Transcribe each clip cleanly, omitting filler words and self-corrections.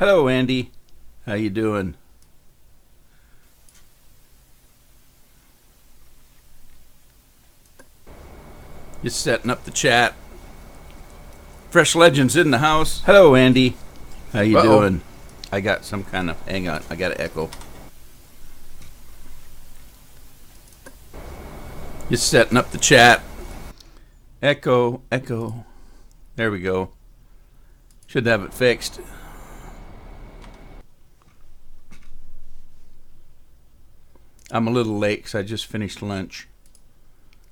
Hello, Andy. How you doing? Just setting up the chat. Fresh Legends in the house. Hello, Andy. How you doing? I got some kind of... Hang on. I got an echo. Just setting up the chat. Echo, echo. There we go. Should have it fixed. I'm a little late because I just finished lunch.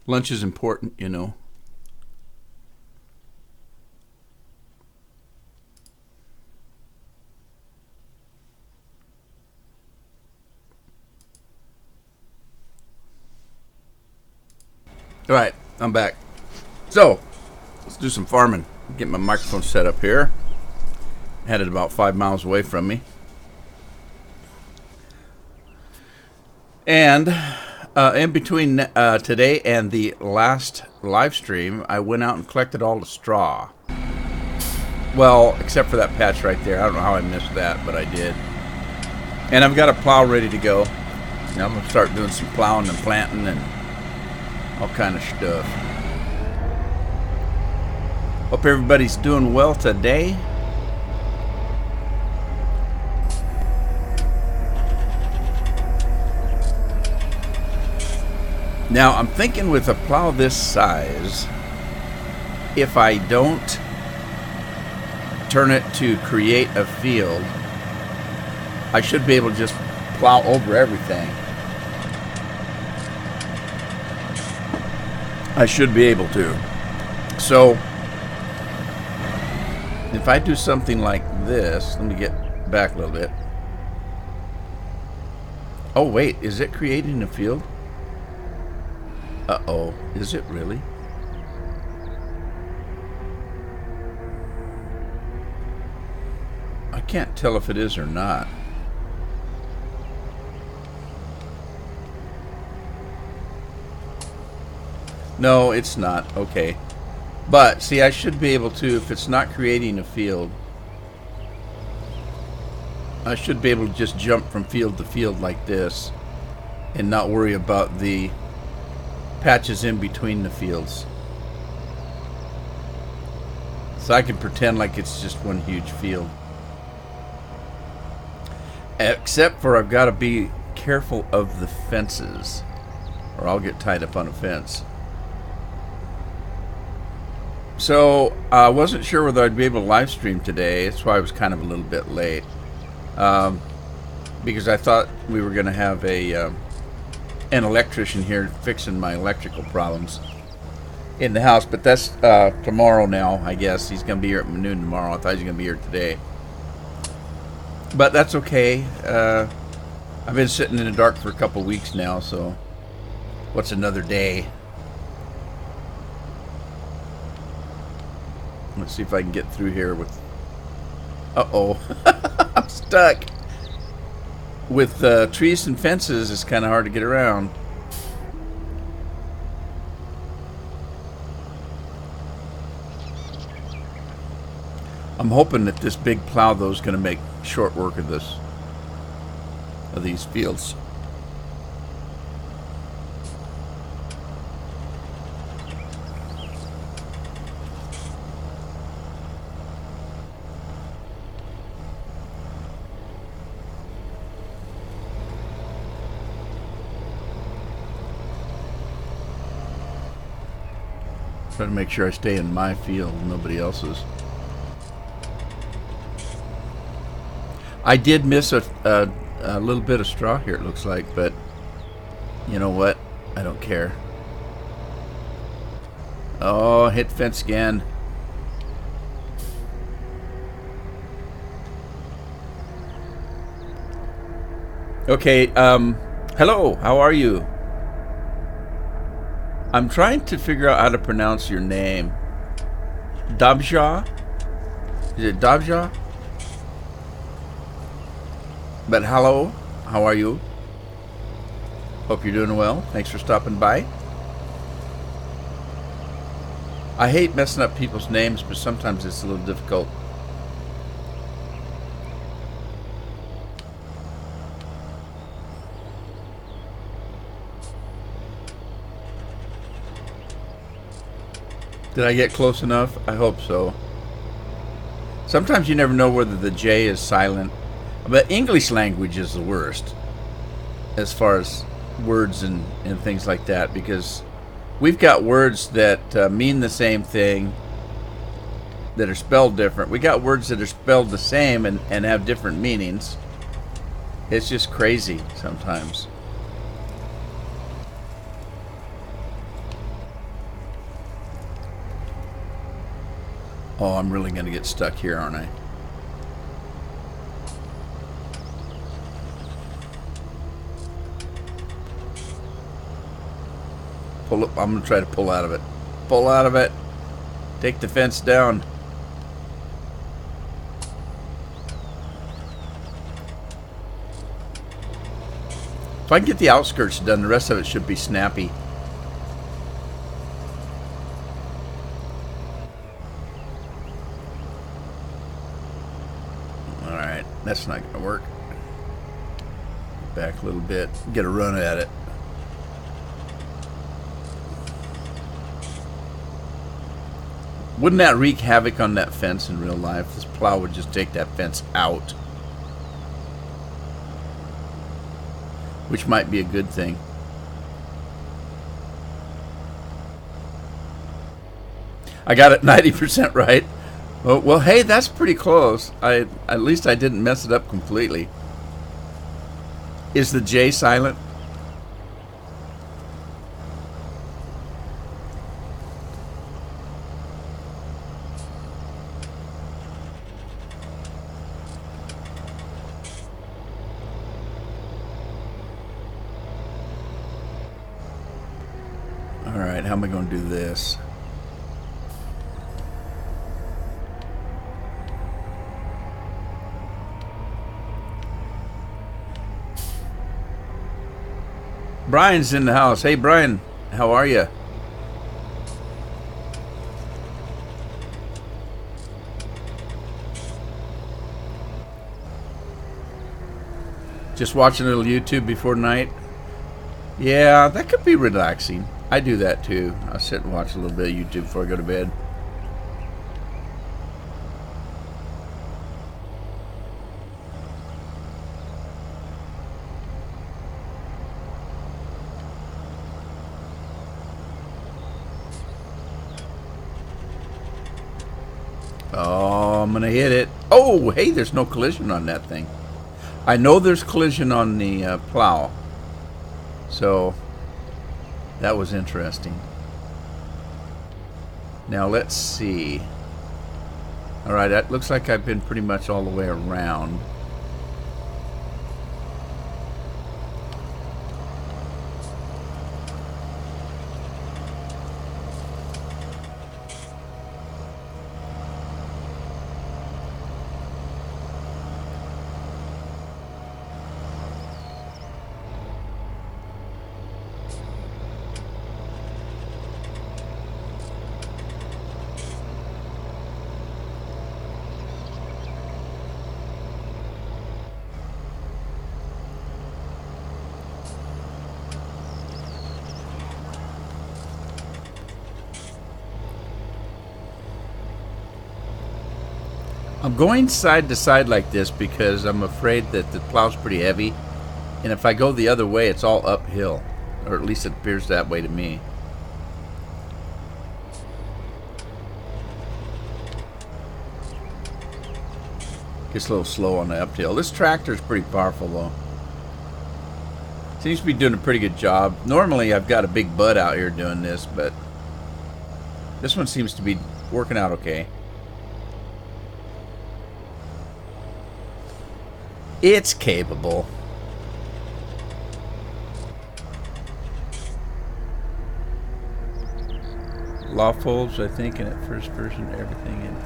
Lunch is important, you know. All right, I'm back. So, let's do some farming. Get my microphone set up here. Had it about 5 miles away from me. And in between today and the last live stream, I went out and collected all the straw. Well, except for that patch right there. I don't know how I missed that, but I did. And I've got a plow ready to go. Now I'm going to start doing some plowing and planting and all kind of stuff. Hope everybody's doing well today. Now, I'm thinking with a plow this size, if I don't turn it to create a field, I should be able to just plow over everything. I should be able to. So, if I do something like this, let me get back a little bit. Oh, wait, is it creating a field? Uh-oh, is it really? I can't tell if it is or not. No, it's not. Okay. But, see, I should be able to, if it's not creating a field, I should be able to just jump from field to field like this and not worry about the patches in between the fields. So I can pretend like it's just one huge field. Except for I've got to be careful of the fences, or I'll get tied up on a fence. So I wasn't sure whether I'd be able to live stream today. That's why I was kind of a little bit late. Because I thought we were going to have an electrician here fixing my electrical problems in the house, but that's tomorrow now, I guess. He's going to be here at noon tomorrow. I thought he was going to be here today. But that's okay. I've been sitting in the dark for a couple weeks now, so what's another day? Let's see if I can get through here with... Uh-oh. I'm stuck. With trees and fences, it's kind of hard to get around. I'm hoping that this big plow, though, is going to make short work of this, of these fields. Try to make sure I stay in my field, nobody else's. I did miss a little bit of straw here, it looks like, but you know what? I don't care. Oh, hit fence again. Okay, hello, how are you? I'm trying to figure out how to pronounce your name. Dabja? Is it Dabja? But hello, how are you? Hope you're doing well. Thanks for stopping by. I hate messing up people's names, but sometimes it's a little difficult. Did I get close enough? I hope so. Sometimes you never know whether the J is silent. But English language is the worst as far as words and things like that, because we've got words that mean the same thing that are spelled different. We got words that are spelled the same and have different meanings. It's just crazy sometimes. Oh, I'm really going to get stuck here, aren't I? Pull up. I'm going to try to pull out of it. Pull out of it. Take the fence down. If I can get the outskirts done, the rest of it should be snappy. Alright, that's not going to work. Back a little bit. Get a run at it. Wouldn't that wreak havoc on that fence in real life? This plow would just take that fence out. Which might be a good thing. I got it 90% right. Well, hey, that's pretty close. At least I didn't mess it up completely. Is the J silent? Alright, how am I going to do this? Brian's in the house. Hey, Brian, how are you? Just watching a little YouTube before night? Yeah, that could be relaxing. I do that too. I sit and watch a little bit of YouTube before I go to bed. Oh, I'm gonna hit it. Oh, hey, there's no collision on that thing. I know there's collision on the plow. So that was interesting. Now let's see. Alright, that looks like I've been pretty much all the way around. I'm going side to side like this because I'm afraid that the plow's pretty heavy, and if I go the other way it's all uphill, or at least it appears that way to me. Gets a little slow on the uphill. This tractor's pretty powerful though. Seems to be doing a pretty good job. Normally I've got a big bud out here doing this, but this one seems to be working out okay. It's capable. Loft folds, I think, in it first person, everything in.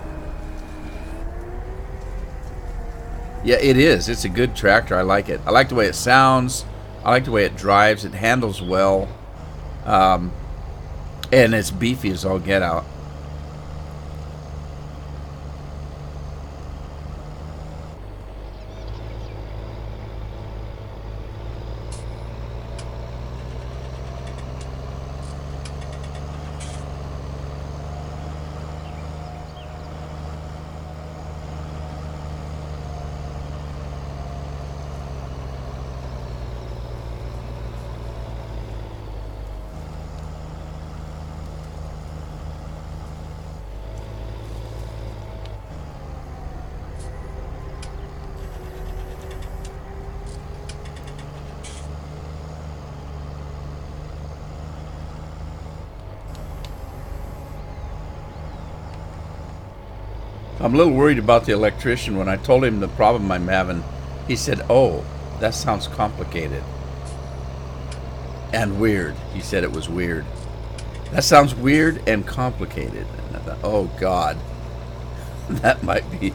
Yeah, it is. It's a good tractor. I like it. I like the way it sounds. I like the way it drives. It handles well. And it's beefy as all get out. I'm a little worried about the electrician. When I told him the problem I'm having, he said, "Oh, that sounds complicated and weird." He said it was weird. That sounds weird and complicated. And I thought, oh God, that might be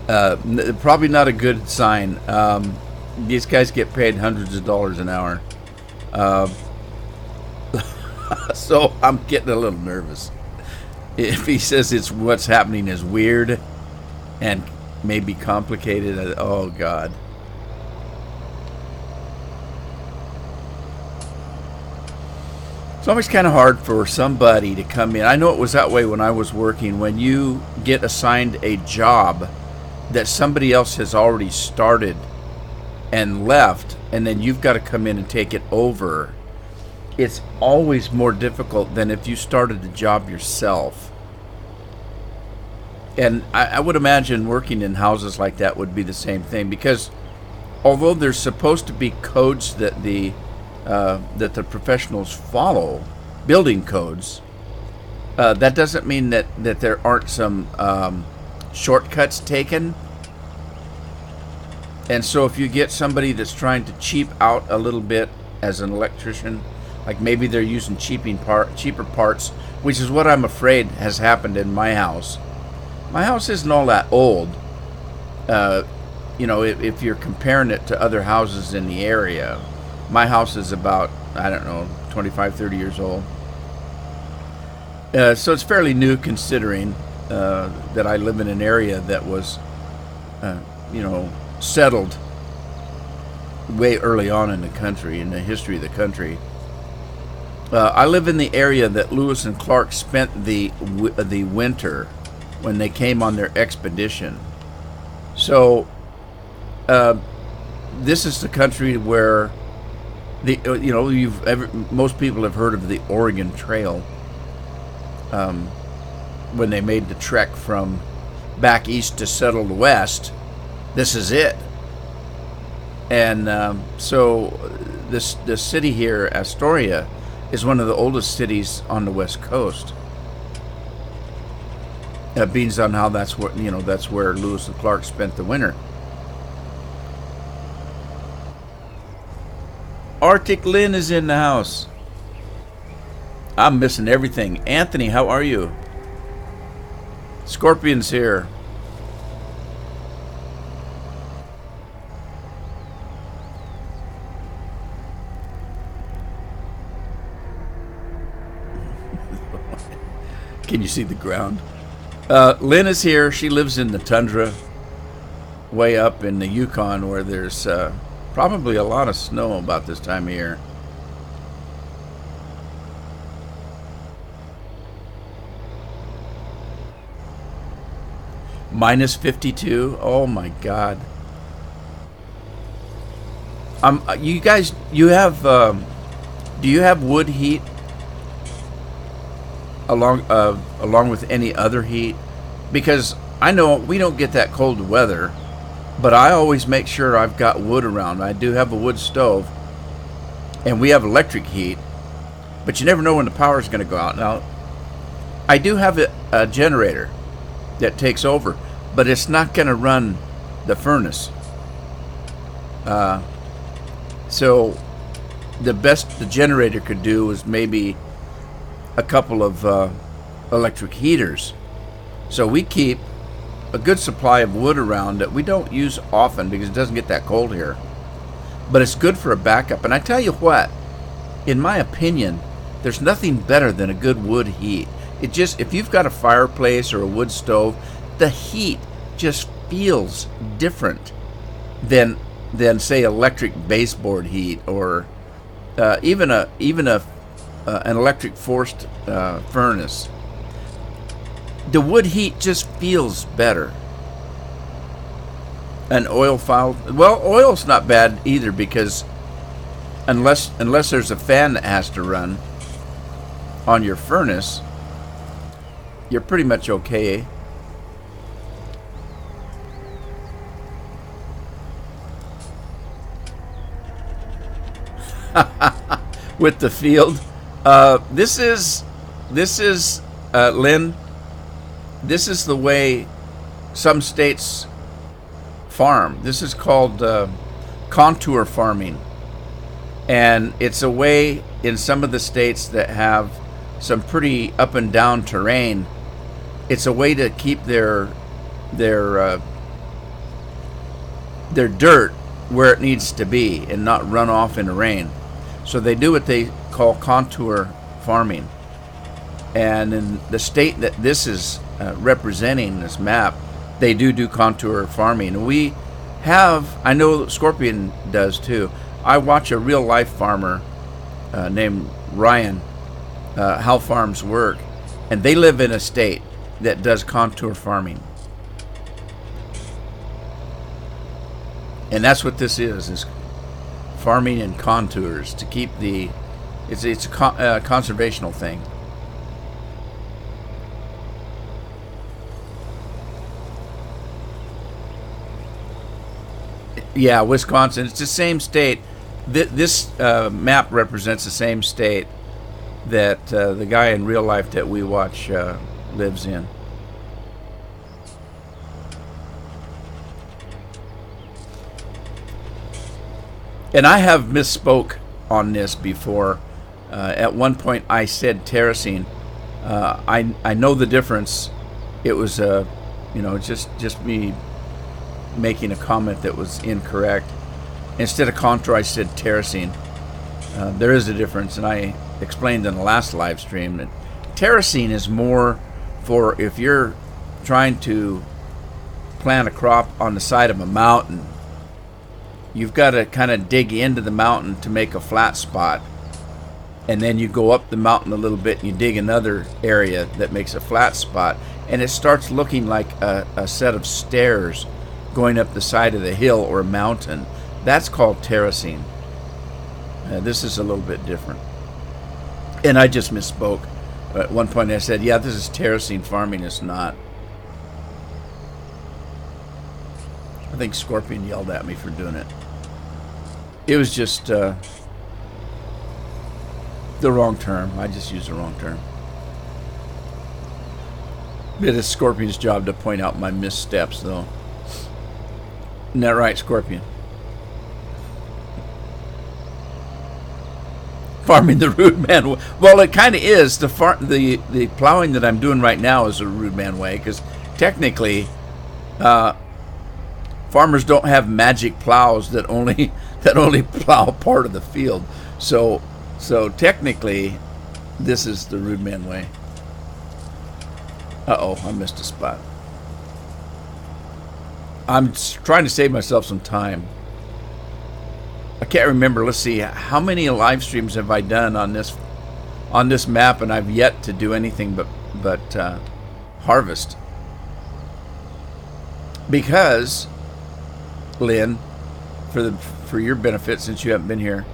probably not a good sign. These guys get paid hundreds of dollars an hour. So I'm getting a little nervous. If he says it's what's happening is weird and maybe complicated, oh God. It's always kind of hard for somebody to come in. I know it was that way when I was working. When you get assigned a job that somebody else has already started and left, and then you've got to come in and take it over, it's always more difficult than if you started the job yourself. And I would imagine working in houses like that would be the same thing, because although there's supposed to be codes that the professionals follow, building codes, that doesn't mean that there aren't some shortcuts taken. And so if you get somebody that's trying to cheap out a little bit as an electrician, like maybe they're using cheaper parts, which is what I'm afraid has happened in my house. My house isn't all that old. If you're comparing it to other houses in the area, my house is about, I don't know, 25, 30 years old. So it's fairly new, considering that I live in an area that was, settled way early on in the country, in the history of the country. I live in the area that Lewis and Clark spent the winter when they came on their expedition. So this is the country where most people have heard of the Oregon Trail, when they made the trek from back east to settled west. This is it. And so this city here, Astoria, is one of the oldest cities on the West Coast. Being on how that's where Lewis and Clark spent the winter. Arctic Lynn is in the house. I'm missing everything. Anthony, how are you? Scorpion's here. Can you see the ground? Lynn is here. She lives in the tundra, way up in the Yukon, where there's probably a lot of snow about this time of year. Minus 52. Oh my God. You guys, you have, do you have wood heat along with any other heat? Because I know we don't get that cold weather, but I always make sure I've got wood around. I do have a wood stove, and we have electric heat, but you never know when the power is going to go out. Now, I do have a generator that takes over, but it's not going to run the furnace. So the best the generator could do is maybe a couple of electric heaters. So we keep a good supply of wood around that we don't use often because it doesn't get that cold here. But it's good for a backup. And I tell you what, in my opinion, there's nothing better than a good wood heat. It just, if you've got a fireplace or a wood stove, the heat just feels different than say electric baseboard heat, or even an electric forced furnace. The wood heat just feels better. An oil file, well, oil's not bad either, because unless there's a fan that has to run on your furnace, you're pretty much okay. With the field, this is Lynn. This is the way some states farm. This is called contour farming. And it's a way in some of the states that have some pretty up and down terrain. It's a way to keep their dirt where it needs to be and not run off in the rain. So they do what they call contour farming. And in the state that this is representing, this map, they do contour farming. And we have, I know Scorpion does too. I watch a real life farmer named Ryan, how farms work, and they live in a state that does contour farming. And that's what this is farming in contours to keep the, it's a conservational thing. Yeah, Wisconsin. It's the same state. This map represents the same state that the guy in real life that we watch lives in. And I have misspoke on this before. At one point I said terracing. I know the difference. It was just me making a comment that was incorrect. Instead of contour, I said terracing. There is a difference, and I explained in the last live stream that terracing is more for if you're trying to plant a crop on the side of a mountain. You've got to kind of dig into the mountain to make a flat spot, and then you go up the mountain a little bit and you dig another area that makes a flat spot, and it starts looking like a set of stairs going up the side of the hill or mountain. That's called terracing. This is a little bit different. And I just misspoke. At one point I said, yeah, this is terracing farming. It's not. I think Scorpion yelled at me for doing it. It was just the wrong term. I just used the wrong term. It is Scorpion's job to point out my missteps, though. Isn't that right, Scorpion? Farming the rude man way. Well, it kind of is. The plowing that I'm doing right now is a rude man way, because technically farmers don't have magic plows that only plow part of the field. So technically this is the rude man way. Uh-oh, I missed a spot. I'm trying to save myself some time. I can't remember. Let's see. How many live streams have I done on this map, and I've yet to do anything but harvest. Because, Lynn, for your benefit, since you haven't been here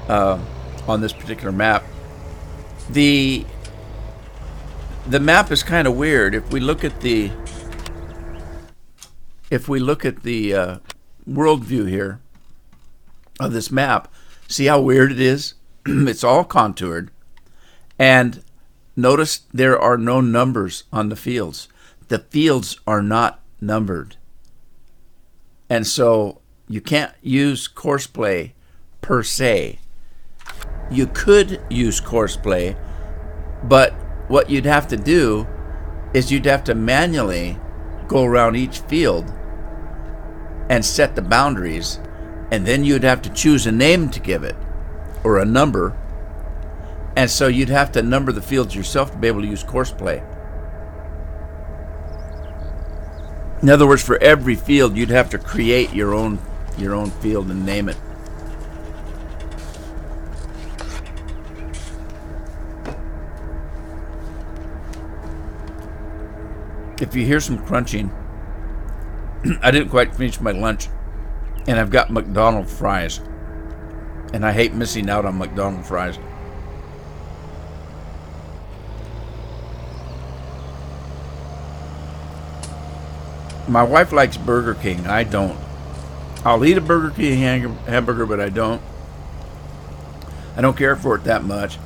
on this particular map, the map is kind of weird. If we look at the world view here of this map, see how weird it is? It's all contoured, and notice there are no numbers on the fields. The fields are not numbered, and so you can't use courseplay per se. You could use courseplay, but what you'd have to do is you'd have to manually go around each field and set the boundaries, and then you'd have to choose a name to give it, or a number, and so you'd have to number the fields yourself to be able to use courseplay. In other words, for every field you'd have to create your own field and name it. If you hear some crunching, I didn't quite finish my lunch, and I've got McDonald's fries, and I hate missing out on McDonald's fries. My wife likes Burger King. I don't. I'll eat a Burger King hamburger, but I don't care for it that much.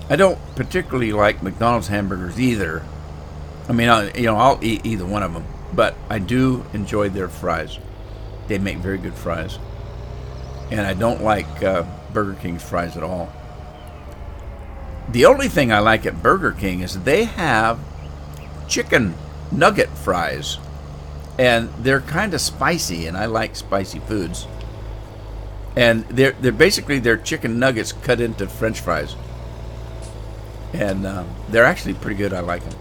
I don't particularly like McDonald's hamburgers either. I mean, I'll eat either one of them. but I do enjoy their fries. They make very good fries. And I don't like Burger King's fries at all. The only thing I like at Burger King is they have chicken nugget fries. And they're kind of spicy, and I like spicy foods. And they're basically they're chicken nuggets cut into French fries. And they're actually pretty good. I like them.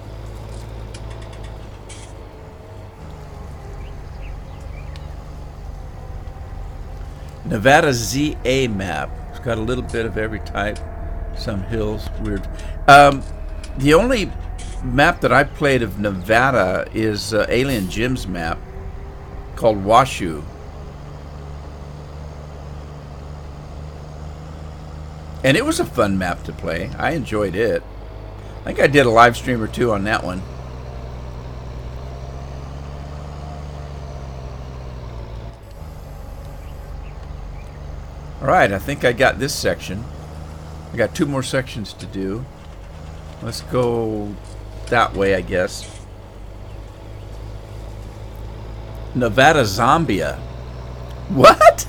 Nevada ZA map. It's got a little bit of every type. Some hills. Weird. The only map that I played of Nevada is Alien Jim's map called Washoe. And it was a fun map to play. I enjoyed it. I think I did a live stream or two on that one. Alright, I think I got this section. I got 2 more sections to do. Let's go that way, I guess. Nevada Zambia. What?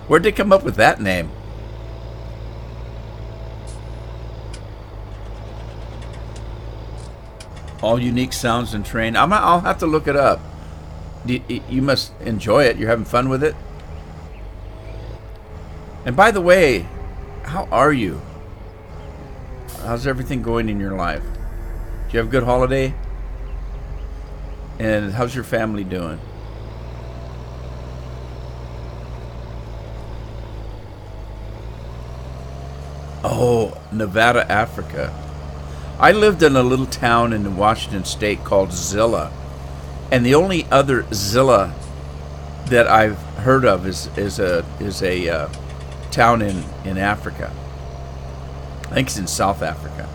Where'd they come up with that name? All unique sounds and terrain. I'll have to look it up. You must enjoy it. You're having fun with it. And by the way, how are you? How's everything going in your life? Did you have a good holiday? And how's your family doing? Oh, Nevada, Africa. I lived in a little town in Washington State called Zilla. And the only other Zilla that I've heard of is a town in Africa. I think it's in South Africa.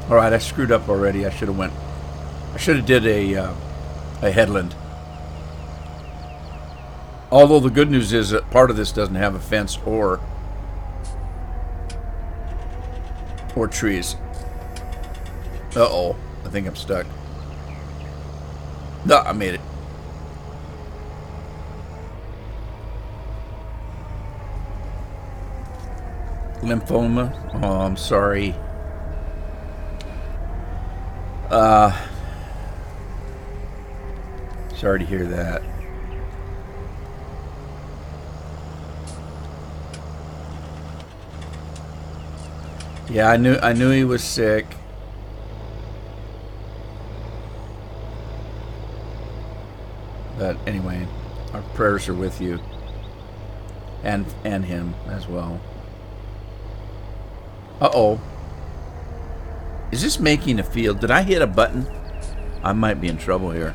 All right, I screwed up already. I should have did a headland. Although the good news is that part of this doesn't have a fence or trees. Uh-oh, I think I'm stuck. No, I made it. Lymphoma. Oh, I'm sorry. Sorry to hear that. Yeah, I knew he was sick. But anyway, our prayers are with you. And him as well. Uh-oh. Is this making a field? Did I hit a button? I might be in trouble here.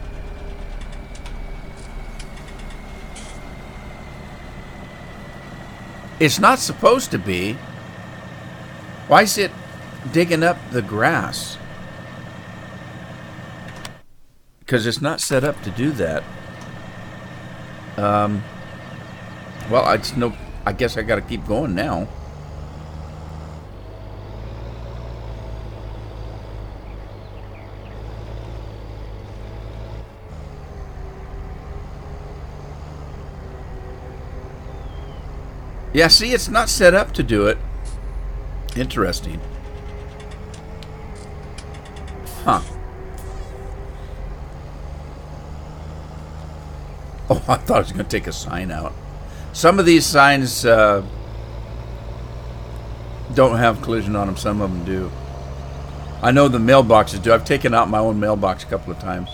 It's not supposed to be. Why is it digging up the grass? Because it's not set up to do that. Well, I guess I got to keep going now. Yeah, see, it's not set up to do it. Interesting. Huh. Oh, I thought I was going to take a sign out. Some of these signs don't have collision on them. Some of them do. I know the mailboxes do. I've taken out my own mailbox a couple of times.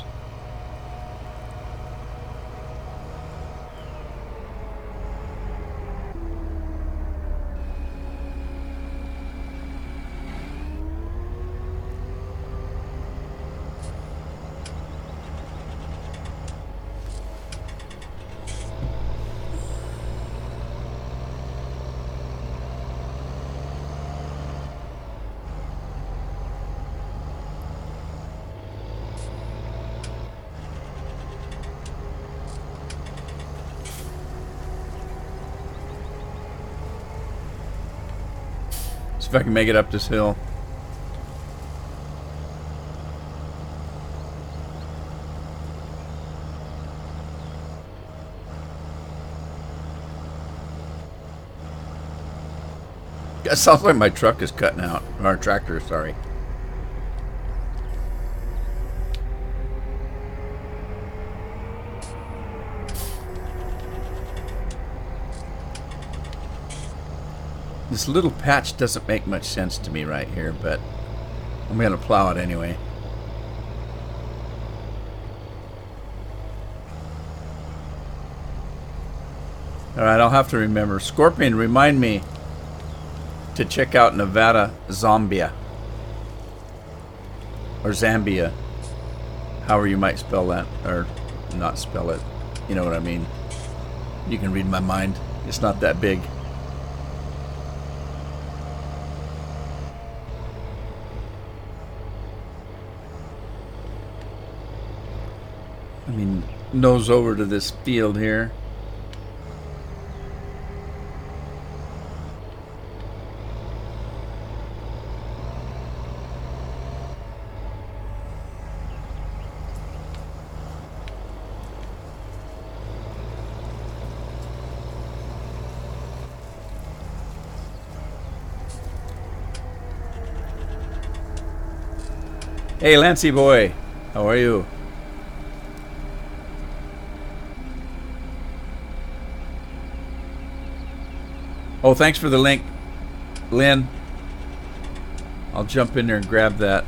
See if I can make it up this hill. It sounds like my truck is cutting out. Our tractor, sorry. This little patch doesn't make much sense to me right here, but I'm going to plow it anyway. Alright, I'll have to remember. Scorpion, remind me to check out Nevada Zambia. Or Zambia. However you might spell that. Or not spell it. You know what I mean. You can read my mind. It's not that big. I mean, nose over to this field here. Hey, Lancy boy, how are you? Oh, thanks for the link, Lynn. I'll jump in there and grab that.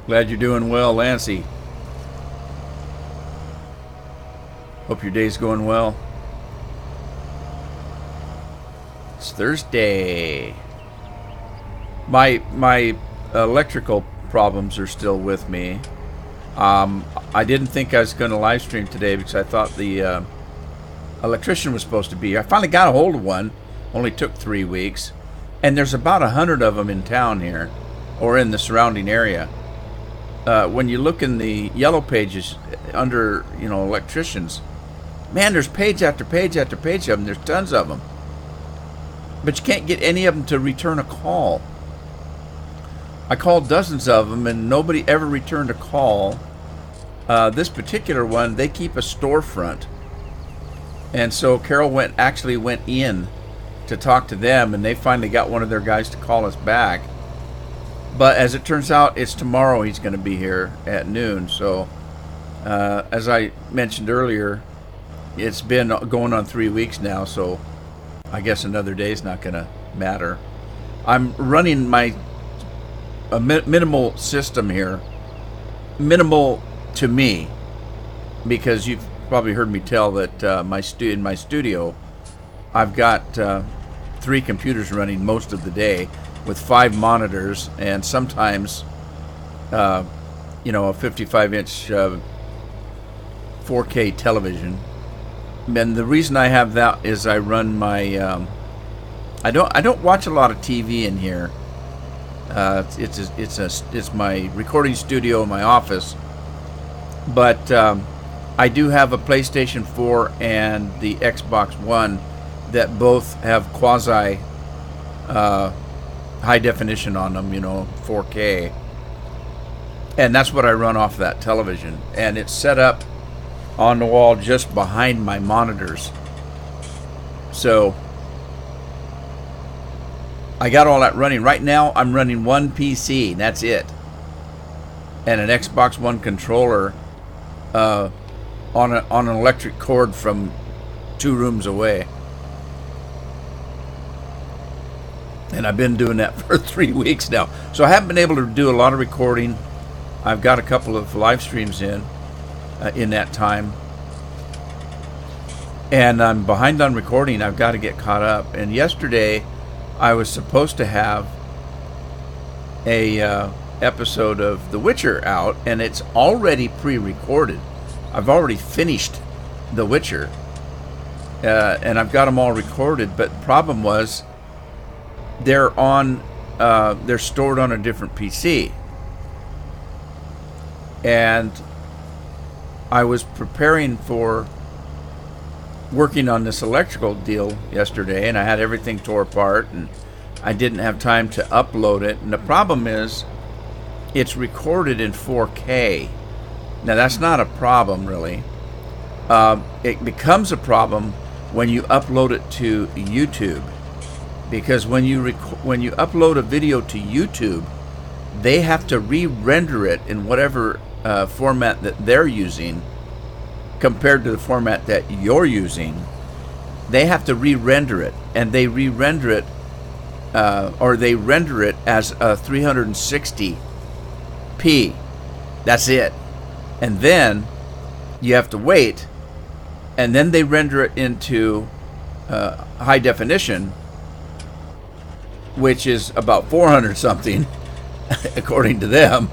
Glad you're doing well, Lancy. Hope your day's going well. It's Thursday. My electrical problems are still with me. I didn't think I was going to live stream today because I thought the electrician was supposed to be here. I finally got a hold of one. Only took 3 weeks. And there's about 100 of them in town here, or in the surrounding area. When you look in the yellow pages under, you know, electricians, man, there's page after page after page of them. There's tons of them. But you can't get any of them to return a call. I called dozens of them, and nobody ever returned a call. This particular one, they keep a storefront. And so Carol actually went in to talk to them, and they finally got one of their guys to call us back. But as it turns out, it's tomorrow he's going to be here at noon. So, as I mentioned earlier, it's been going on 3 weeks now, so I guess another day is not going to matter. I'm running my minimal system here. Minimal to me, because you've probably heard me tell that in my studio, I've got 3 computers running most of the day, with 5 monitors and sometimes, you know, a 55-inch 4K television. And the reason I have that is I run my. I don't watch a lot of TV in here. It's my recording studio in my office, but I do have a PlayStation 4 and the Xbox One that both have quasi. High definition on them, you know, 4K, and that's what I run off that television, and it's set up on the wall just behind my monitors. So I got all that running. Right now I'm running one PC, that's it, and an Xbox One controller on an electric cord from 2 rooms away. And I've been doing that for 3 weeks now. So I haven't been able to do a lot of recording. I've got a couple of live streams in that time. And I'm behind on recording. I've got to get caught up. And yesterday, I was supposed to have a episode of The Witcher out. And it's already pre-recorded. I've already finished The Witcher. And I've got them all recorded. But the problem was, they're stored on a different PC. And I was preparing for working on this electrical deal yesterday, and I had everything tore apart, and I didn't have time to upload it. And the problem is, it's recorded in 4K. Now, that's not a problem, really. It becomes a problem when you upload it to YouTube, because when you upload a video to YouTube, they have to re-render it in whatever format that they're using compared to the format that you're using. They have to re-render it, and they re-render it or they render it as a 360p. That's it. And then you have to wait, and then they render it into high definition, which is about 400 something according to them.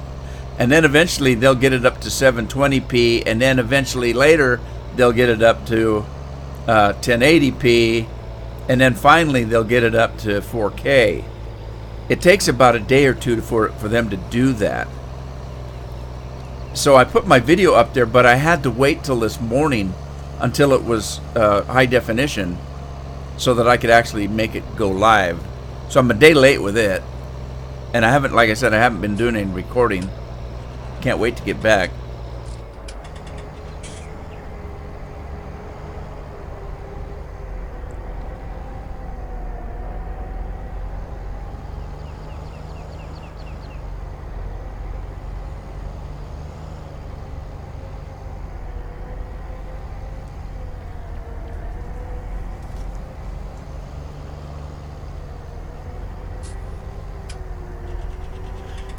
And then eventually they'll get it up to 720p, and then eventually later they'll get it up to 1080p, and then finally they'll get it up to 4K. It takes about a day or two for them to do that. So I put my video up there, but I had to wait till this morning until it was high definition so that I could actually make it go live. So I'm a day late with it, and I haven't, like I said, I haven't been doing any recording. Can't wait to get back.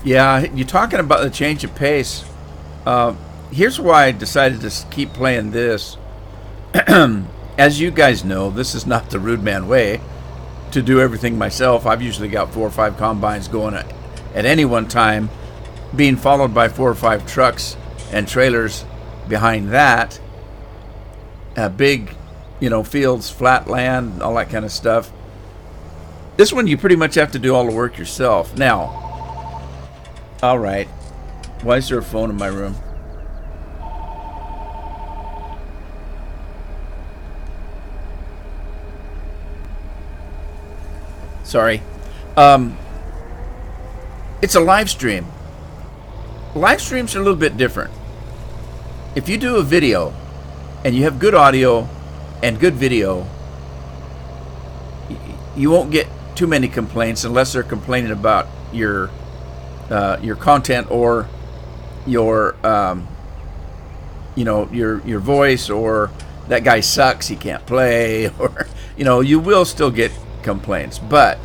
Yeah, you're talking about the change of pace. Here's why I decided to keep playing this. As you guys know, this is not the Rudeman way to do everything myself. I've usually got 4 or 5 combines going at any one time, being followed by 4 or 5 trucks and trailers behind that. Big, fields, flat land, all that kind of stuff. This one, you pretty much have to do all the work yourself. Now, all right. Why is there a phone in my room? Sorry. It's a live stream. Live streams are a little bit different. If you do a video and you have good audio and good video, you won't get too many complaints unless they're complaining about your content or your your voice, or that guy sucks, he can't play, or you will still get complaints. But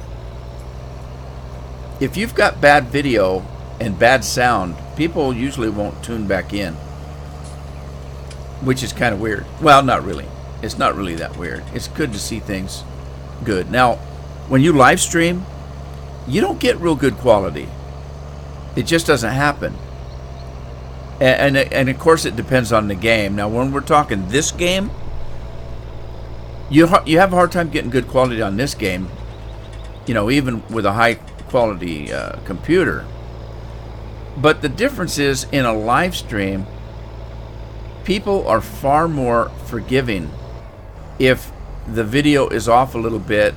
if you've got bad video and bad sound, people usually won't tune back in, which is kind of weird. Well, not really. It's not really that weird. It's good to see things good. Now, when you live stream, you don't get real good quality. It just doesn't happen. And of course it depends on the game. Now, when we're talking this game, you have a hard time getting good quality on this game, even with a high quality computer. But the difference is, in a live stream, people are far more forgiving if the video is off a little bit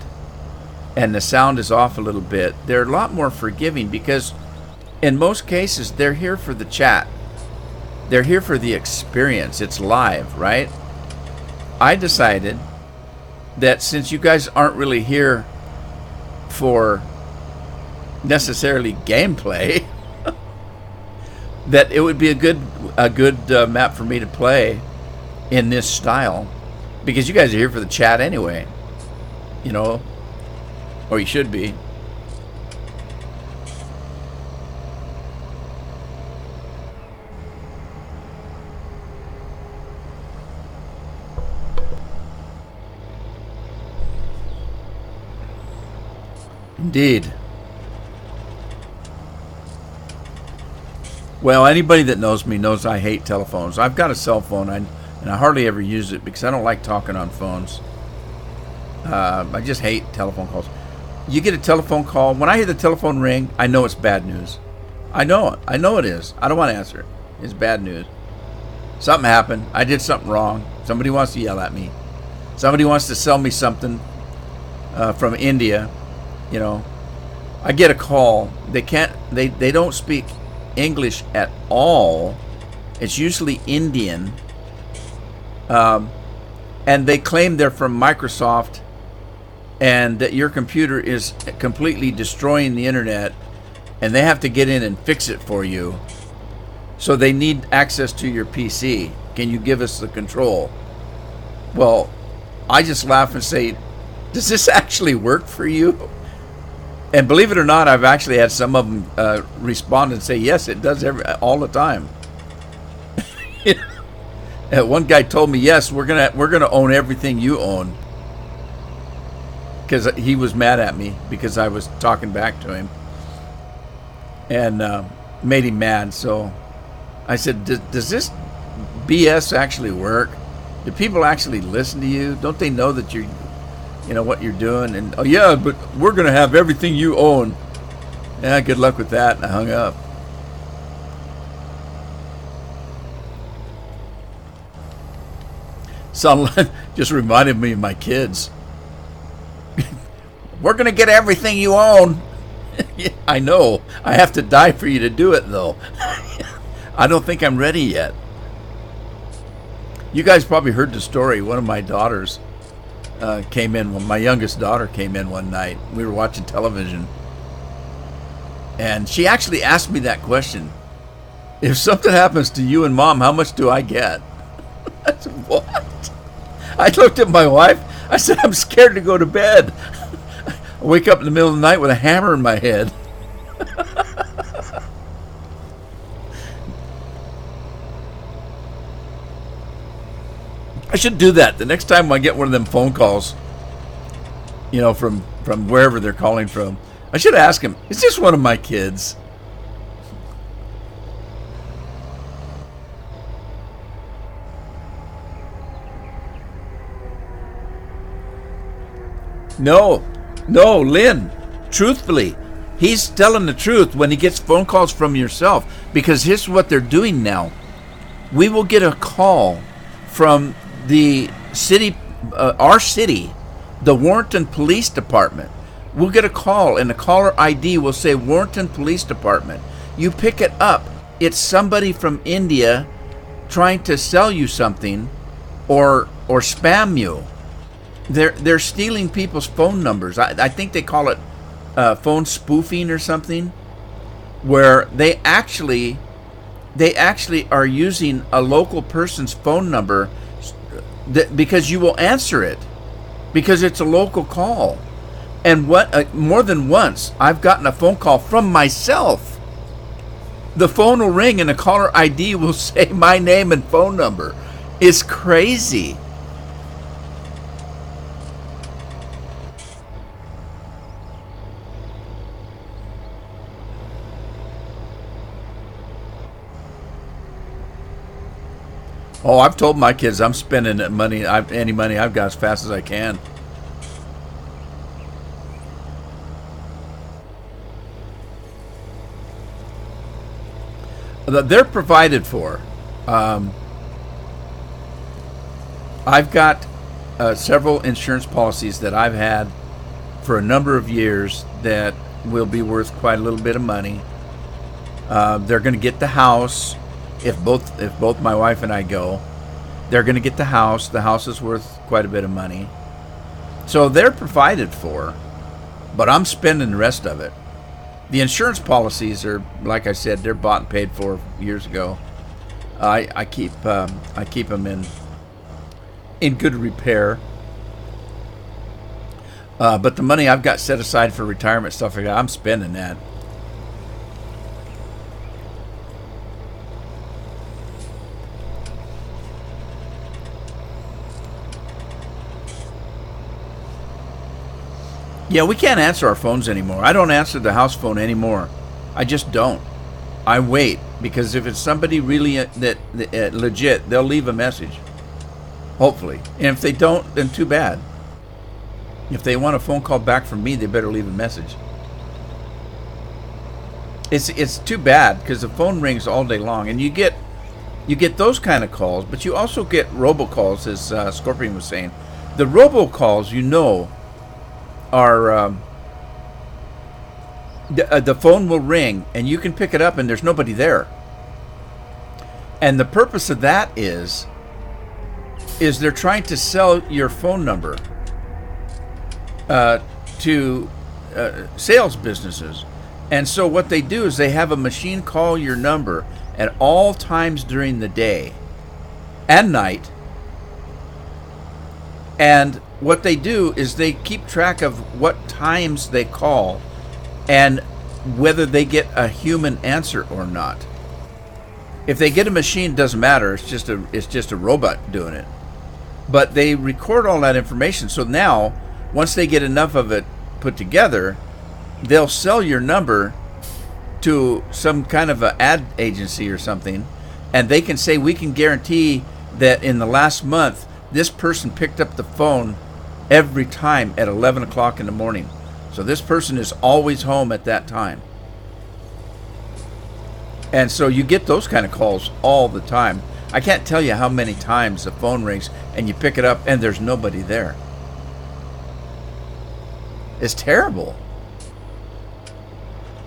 and the sound is off a little bit. They're a lot more forgiving because in most cases, they're here for the chat. They're here for the experience. It's live, right? I decided that since you guys aren't really here for necessarily gameplay, that it would be a good map for me to play in this style, because you guys are here for the chat anyway, or you should be. Indeed. Well, anybody that knows me knows I hate telephones. I've got a cell phone, and I hardly ever use it because I don't like talking on phones. I just hate telephone calls. You get a telephone call. When I hear the telephone ring, I know it's bad news. I know it. I know it is. I don't want to answer it. It's bad news. Something happened. I did something wrong. Somebody wants to yell at me. Somebody wants to sell me something from India. You know, I get a call. They can't. They don't speak English at all. It's usually Indian. And they claim they're from Microsoft, and that your computer is completely destroying the internet, and they have to get in and fix it for you. So they need access to your PC. Can you give us the control? Well, I just laugh and say, does this actually work for you? And believe it or not, I've actually had some of them respond and say, yes, it does all the time. One guy told me, yes, we're gonna own everything you own, because he was mad at me because I was talking back to him and made him mad. So I said, does this BS actually work? Do people actually listen to you? Don't they know that you know what you're doing? And oh yeah, but we're gonna have everything you own. Yeah, good luck with that. And I hung up. Just reminded me of my kids. We're gonna get everything you own. I know. I have to die for you to do it, though. I don't think I'm ready yet. You guys probably heard the story. One of my daughters came in. My youngest daughter came in one night. We were watching television, and she actually asked me that question: if something happens to you and Mom, how much do I get? I said, what? I looked at my wife. I said, I'm scared to go to bed. I wake up in the middle of the night with a hammer in my head. I should do that the next time I get one of them phone calls, you know, from wherever they're calling from. I should ask him, is this one of my kids? No, Lynn, truthfully, he's telling the truth when he gets phone calls from yourself, because here's what they're doing now. We will get a call from the city, our city, the Warrenton Police Department. We'll get a call, and the caller ID will say Warrenton Police Department. You pick it up. It's somebody from India trying to sell you something or spam you. They're stealing people's phone numbers. I think they call it phone spoofing or something, where they actually are using a local person's phone number because you will answer it because it's a local call. And more than once, I've gotten a phone call from myself. The phone will ring and the caller ID will say my name and phone number. It's crazy. Oh, I've told my kids I'm spending any money I've got as fast as I can. They're provided for. I've got several insurance policies that I've had for a number of years that will be worth quite a little bit of money. They're going to get the house. If both my wife and I go, they're going to get the house. The house is worth quite a bit of money. So they're provided for, but I'm spending the rest of it. The insurance policies are, like I said, they're bought and paid for years ago. I keep them in good repair. But the money I've got set aside for retirement stuff like that, I'm spending that. Yeah, we can't answer our phones anymore. I don't answer the house phone anymore. I just don't. I wait, because if it's somebody really legit, they'll leave a message. Hopefully. And if they don't, then too bad. If they want a phone call back from me, they better leave a message. It's too bad because the phone rings all day long, and you get those kind of calls, but you also get Robo Calls, as Scorpion was saying. The Robo Calls, are the phone will ring, and you can pick it up, and there's nobody there. And the purpose of that is they're trying to sell your phone number to sales businesses. And so what they do is they have a machine call your number at all times during the day and night. And what they do is they keep track of what times they call and whether they get a human answer or not. If they get a machine, it doesn't matter. It's just a robot doing it. But they record all that information. So now, once they get enough of it put together, they'll sell your number to some kind of an ad agency or something, and they can say, we can guarantee that in the last month, this person picked up the phone every time at 11 o'clock in the morning. So this person is always home at that time. And so you get those kind of calls all the time. I can't tell you how many times the phone rings and you pick it up and there's nobody there. It's terrible.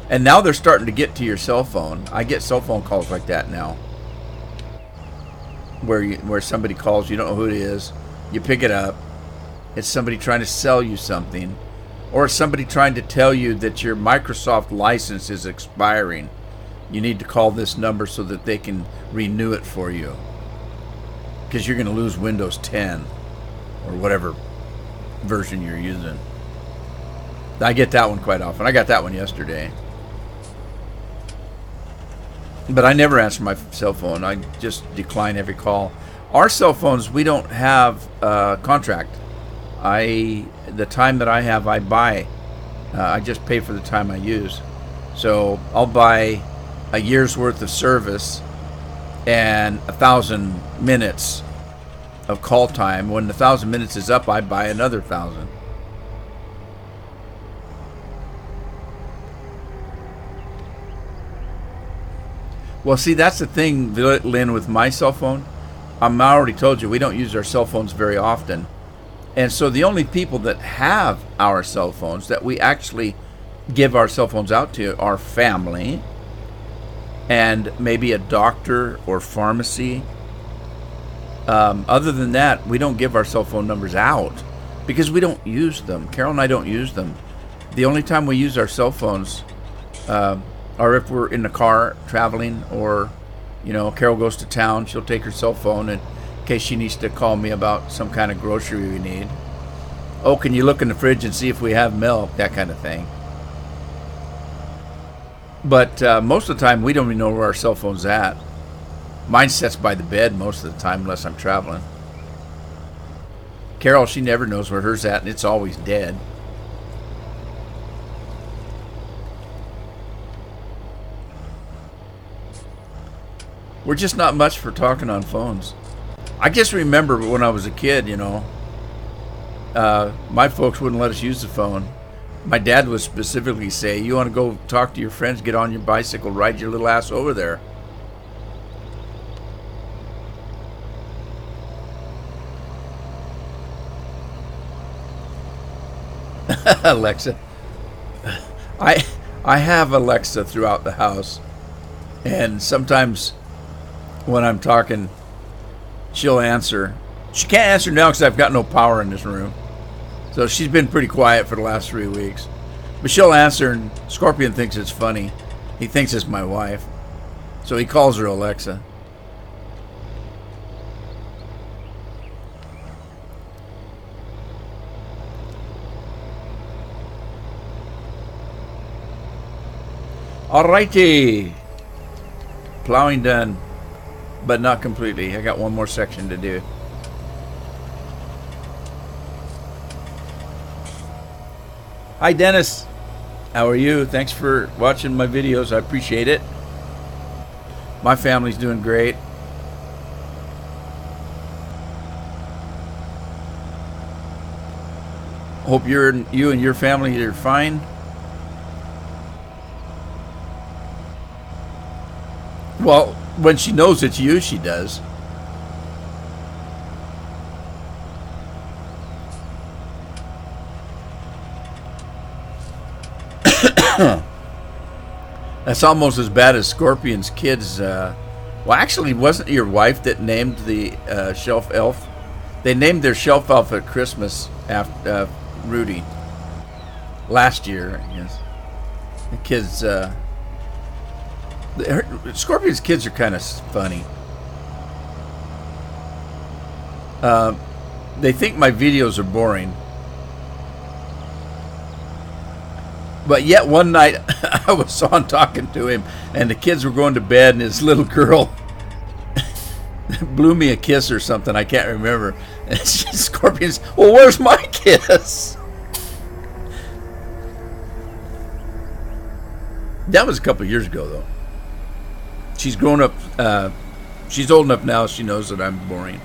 And now they're starting to get to your cell phone. I get cell phone calls like that now, where somebody calls, you don't know who it is, you pick it up, it's somebody trying to sell you something, or somebody trying to tell you that your Microsoft license is expiring. You need to call this number so that they can renew it for you, because you're going to lose Windows 10 or whatever version you're using. I get that one quite often. I got that one yesterday. But I never answer my cell phone. I just decline every call. Our cell phones, we don't have a contract. The time that I have, I buy. I just pay for the time I use. So I'll buy a year's worth of service and 1,000 minutes of call time. When the 1,000 minutes is up, I buy another 1,000. Well, see, that's the thing, Lynn, with my cell phone. I already told you, we don't use our cell phones very often. And so the only people that have our cell phones that we actually give our cell phones out to are family and maybe a doctor or pharmacy. Other than that, we don't give our cell phone numbers out because we don't use them. Carol and I don't use them. The only time we use our cell phones or if we're in the car traveling, or Carol goes to town, she'll take her cell phone in case she needs to call me about some kind of grocery we need. Oh, can you look in the fridge and see if we have milk? That kind of thing. But most of the time we don't even know where our cell phone's at. Mine sits by the bed most of the time unless I'm traveling. Carol, she never knows where hers at, and it's always dead. We're just not much for talking on phones. I just remember when I was a kid, my folks wouldn't let us use the phone. My dad would specifically say, you want to go talk to your friends, get on your bicycle, ride your little ass over there. Alexa. I have Alexa throughout the house, and sometimes when I'm talking, she'll answer. She can't answer now because I've got no power in this room. So she's been pretty quiet for the last 3 weeks. But she'll answer, and Scorpion thinks it's funny. He thinks it's my wife. So he calls her Alexa. Alrighty. Plowing done. But not completely. I got one more section to do. Hi Dennis, how are you? Thanks for watching my videos. I appreciate it. My family's doing great. Hope you and your family are fine. Well, when she knows it's you, she does. That's almost as bad as Scorpion's kids. Well, actually, wasn't it your wife that named the shelf elf? They named their shelf elf at Christmas after Rudy last year. Yes, the kids. Scorpion's kids are kind of funny. They think my videos are boring. But yet one night I was on talking to him and the kids were going to bed and his little girl blew me a kiss or something. I can't remember. And Scorpion's, well, where's my kiss? That was a couple of years ago, though. She's grown up. She's old enough now. She knows that I'm boring.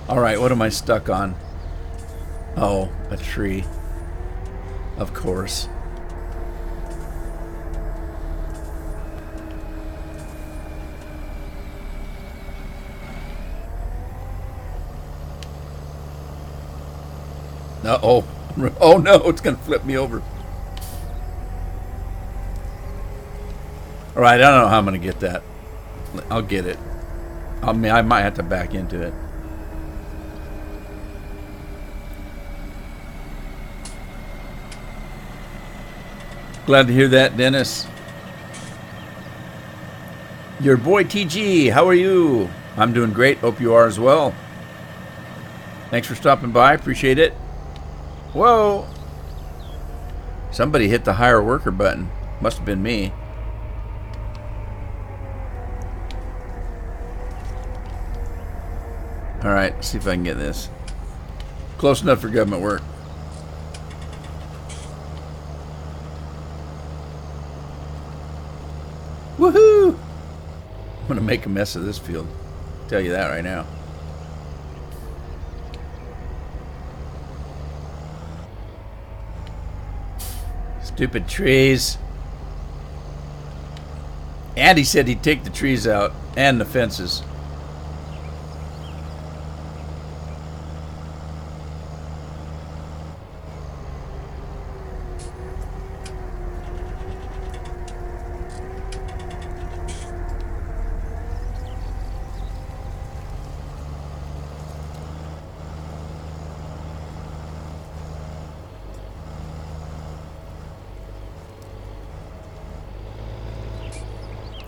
All right, what am I stuck on? Oh, a tree. Of course. Uh-oh. Oh, no, it's going to flip me over. All right, I don't know how I'm going to get that. I'll get it. I might have to back into it. Glad to hear that, Dennis. Your boy TG, how are you? I'm doing great. Hope you are as well. Thanks for stopping by. Appreciate it. Whoa. Somebody hit the hire worker button. Must have been me. All right, let's see if I can get this. Close enough for government work. Woohoo! I'm going to make a mess of this field. I'll tell you that right now. Stupid trees. Andy said he'd take the trees out and the fences.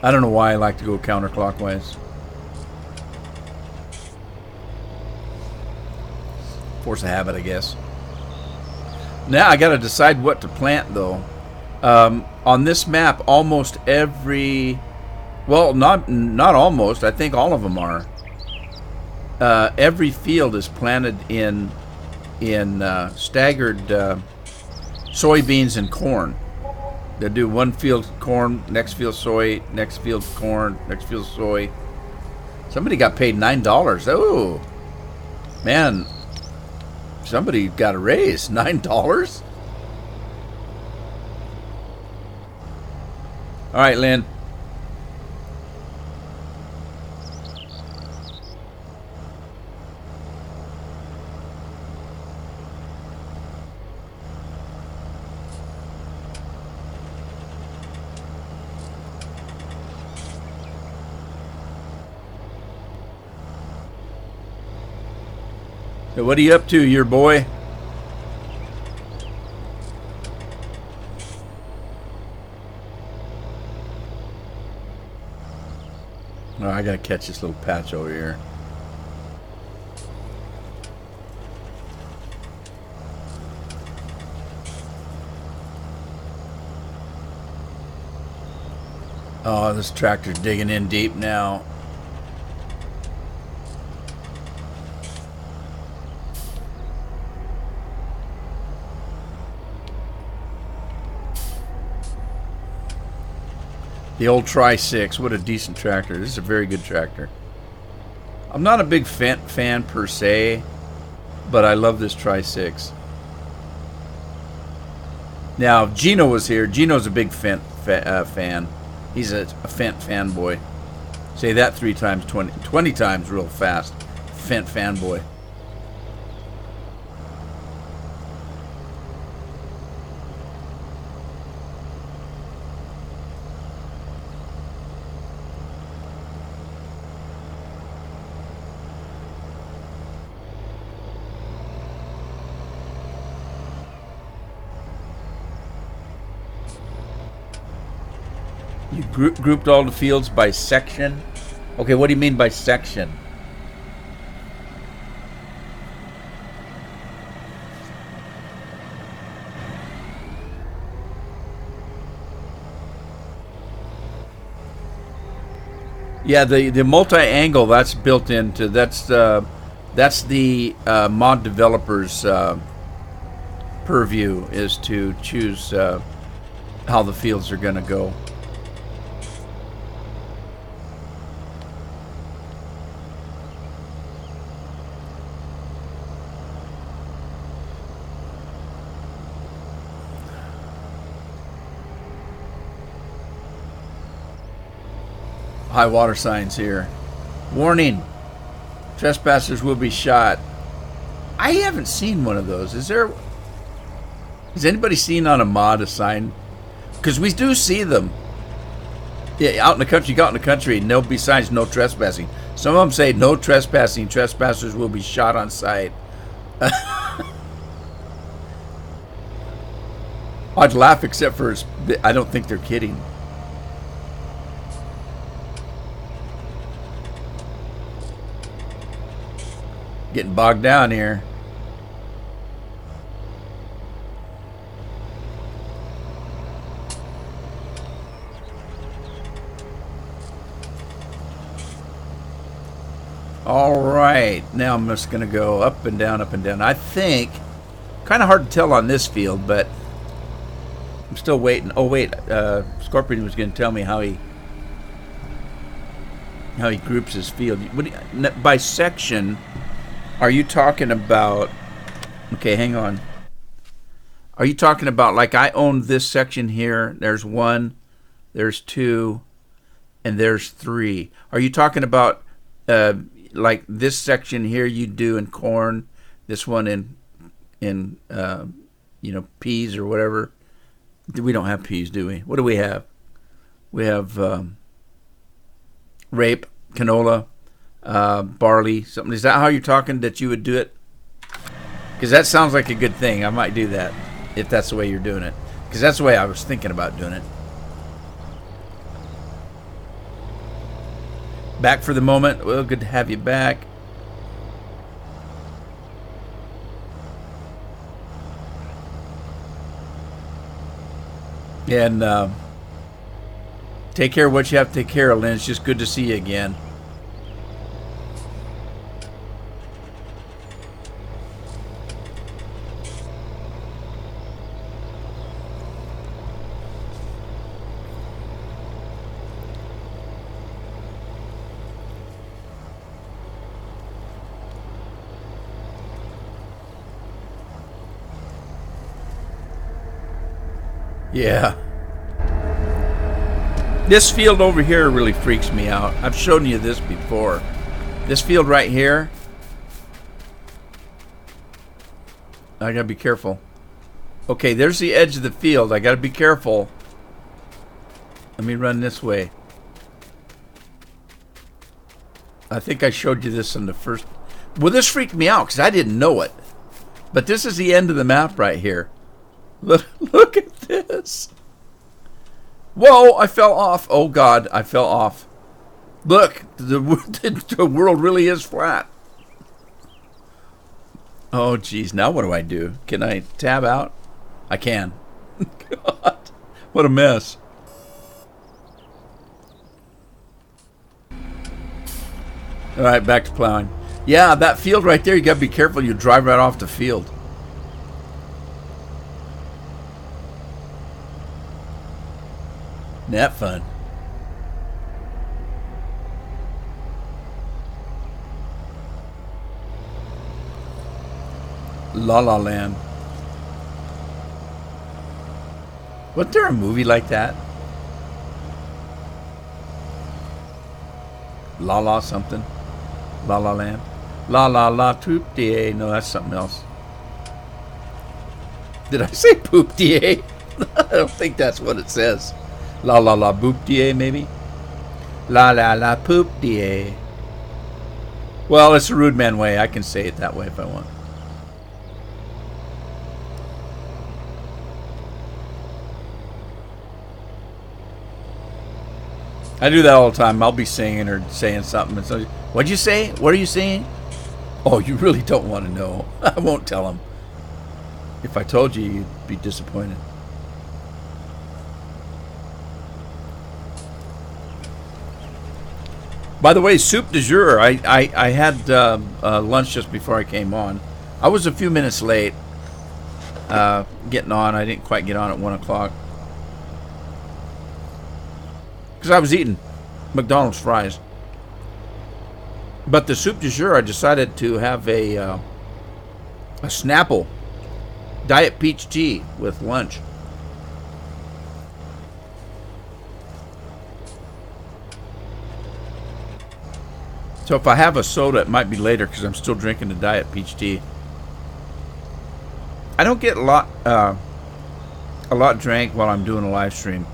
I don't know why I like to go counterclockwise. Force of habit, I guess. Now I got to decide what to plant, though. On this map, almost every... Well, not almost. I think all of them are. Every field is planted in staggered soybeans and corn. They do one field corn, next field soy, next field corn, next field soy. Somebody got paid $9. Oh, man. Somebody got a raise. $9? All right, Lynn. So what are you up to, your boy? Oh, I gotta catch this little patch over here. Oh, this tractor's digging in deep now. The old Tri-6. What a decent tractor. This is a very good tractor. I'm not a big fan per se, but I love this Tri-6. Now, if Gino was here, Gino's a big fan. He's a Fendt fanboy. Say that 3 times, 20 times real fast. Fendt fanboy. You grouped all the fields by section. Okay, what do you mean by section? Yeah, the multi-angle, that's built into, that's the mod developer's purview, is to choose how the fields are going to go. High water signs here. Warning. Trespassers will be shot. I haven't seen one of those. Is there... Has anybody seen on a mod a sign? Because we do see them. Yeah, out in the country, you go out in the country, and there'll be signs, no trespassing. Some of them say, no trespassing. Trespassers will be shot on sight. I'd laugh except for... I don't think they're kidding. Getting bogged down here. All right, now I'm just going to go up and down, up and down. I think, kind of hard to tell on this field, but I'm still waiting. Oh wait, Scorpion was going to tell me how he groups his field. By section, are you talking about? Okay, hang on. Are you talking about, like, I own this section here? There's 1, there's 2, and there's 3. Are you talking about like this section here you do in corn, this one in you know, peas or whatever? We don't have peas, do we? What do we have? We have rape, canola, barley, something. Is that how you're talking, that you would do it? Because that sounds like a good thing. I might do that if that's the way you're doing it, because that's the way I was thinking about doing it. Back for the moment. Well, good to have you back. And take care of what you have to take care of, Lynn. It's just good to see you again. Yeah. This field over here really freaks me out. I've shown you this before. This field right here. I gotta be careful. Okay, there's the edge of the field. I gotta be careful. Let me run this way. I think I showed you this on the first... Well, this freaked me out because I didn't know it. But this is the end of the map right here. Look at this. Whoa, I fell off. Oh, God, I fell off. Look, the world really is flat. Oh, geez, now what do I do? Can I tab out? I can. God, what a mess. All right, back to plowing. Yeah, that field right there, you got to be careful. You drive right off the field. Isn't that fun? La La Land. Wasn't there a movie like that? La La something? La La Land? La La La Poop Da. No, that's something else. Did I say Poop Da? I don't think that's what it says. La La La Boop Da, maybe? La La La Poop Da. Well, it's a rude man way. I can say it that way if I want. I do that all the time. I'll be singing or saying something. And so, what'd you say? What are you saying? Oh, you really don't want to know. I won't tell them. If I told you, you'd be disappointed. By the way, soup du jour. I had lunch just before I came on. I was a few minutes late getting on. I didn't quite get on at 1 o'clock. Because I was eating McDonald's fries. But the soup du jour, I decided to have a Snapple Diet Peach Tea with lunch. So if I have a soda, it might be later because I'm still drinking the Diet Peach Tea. I don't get a lot drank while I'm doing a live stream.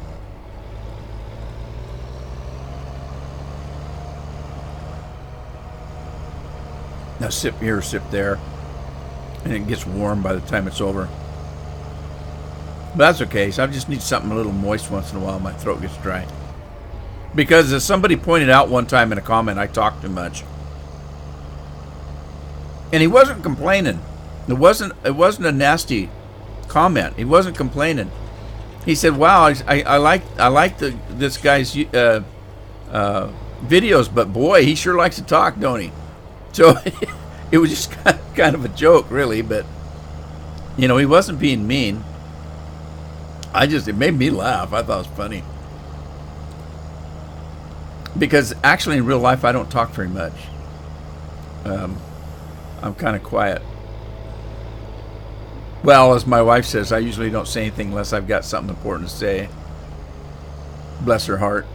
Now sip here, sip there, and it gets warm by the time it's over. But that's okay. So I just need something a little moist once in a while. My throat gets dry. Because as somebody pointed out one time in a comment, I talk too much. And he wasn't complaining. It wasn't a nasty comment. He wasn't complaining. He said, "Wow, I like this guy's videos, but boy, he sure likes to talk, don't he?" So it was just kind of a joke, really. But you know, he wasn't being mean. It made me laugh. I thought it was funny. Because actually in real life I don't talk very much. I'm kind of quiet. Well, as my wife says, I usually don't say anything unless I've got something important to say. Bless her heart.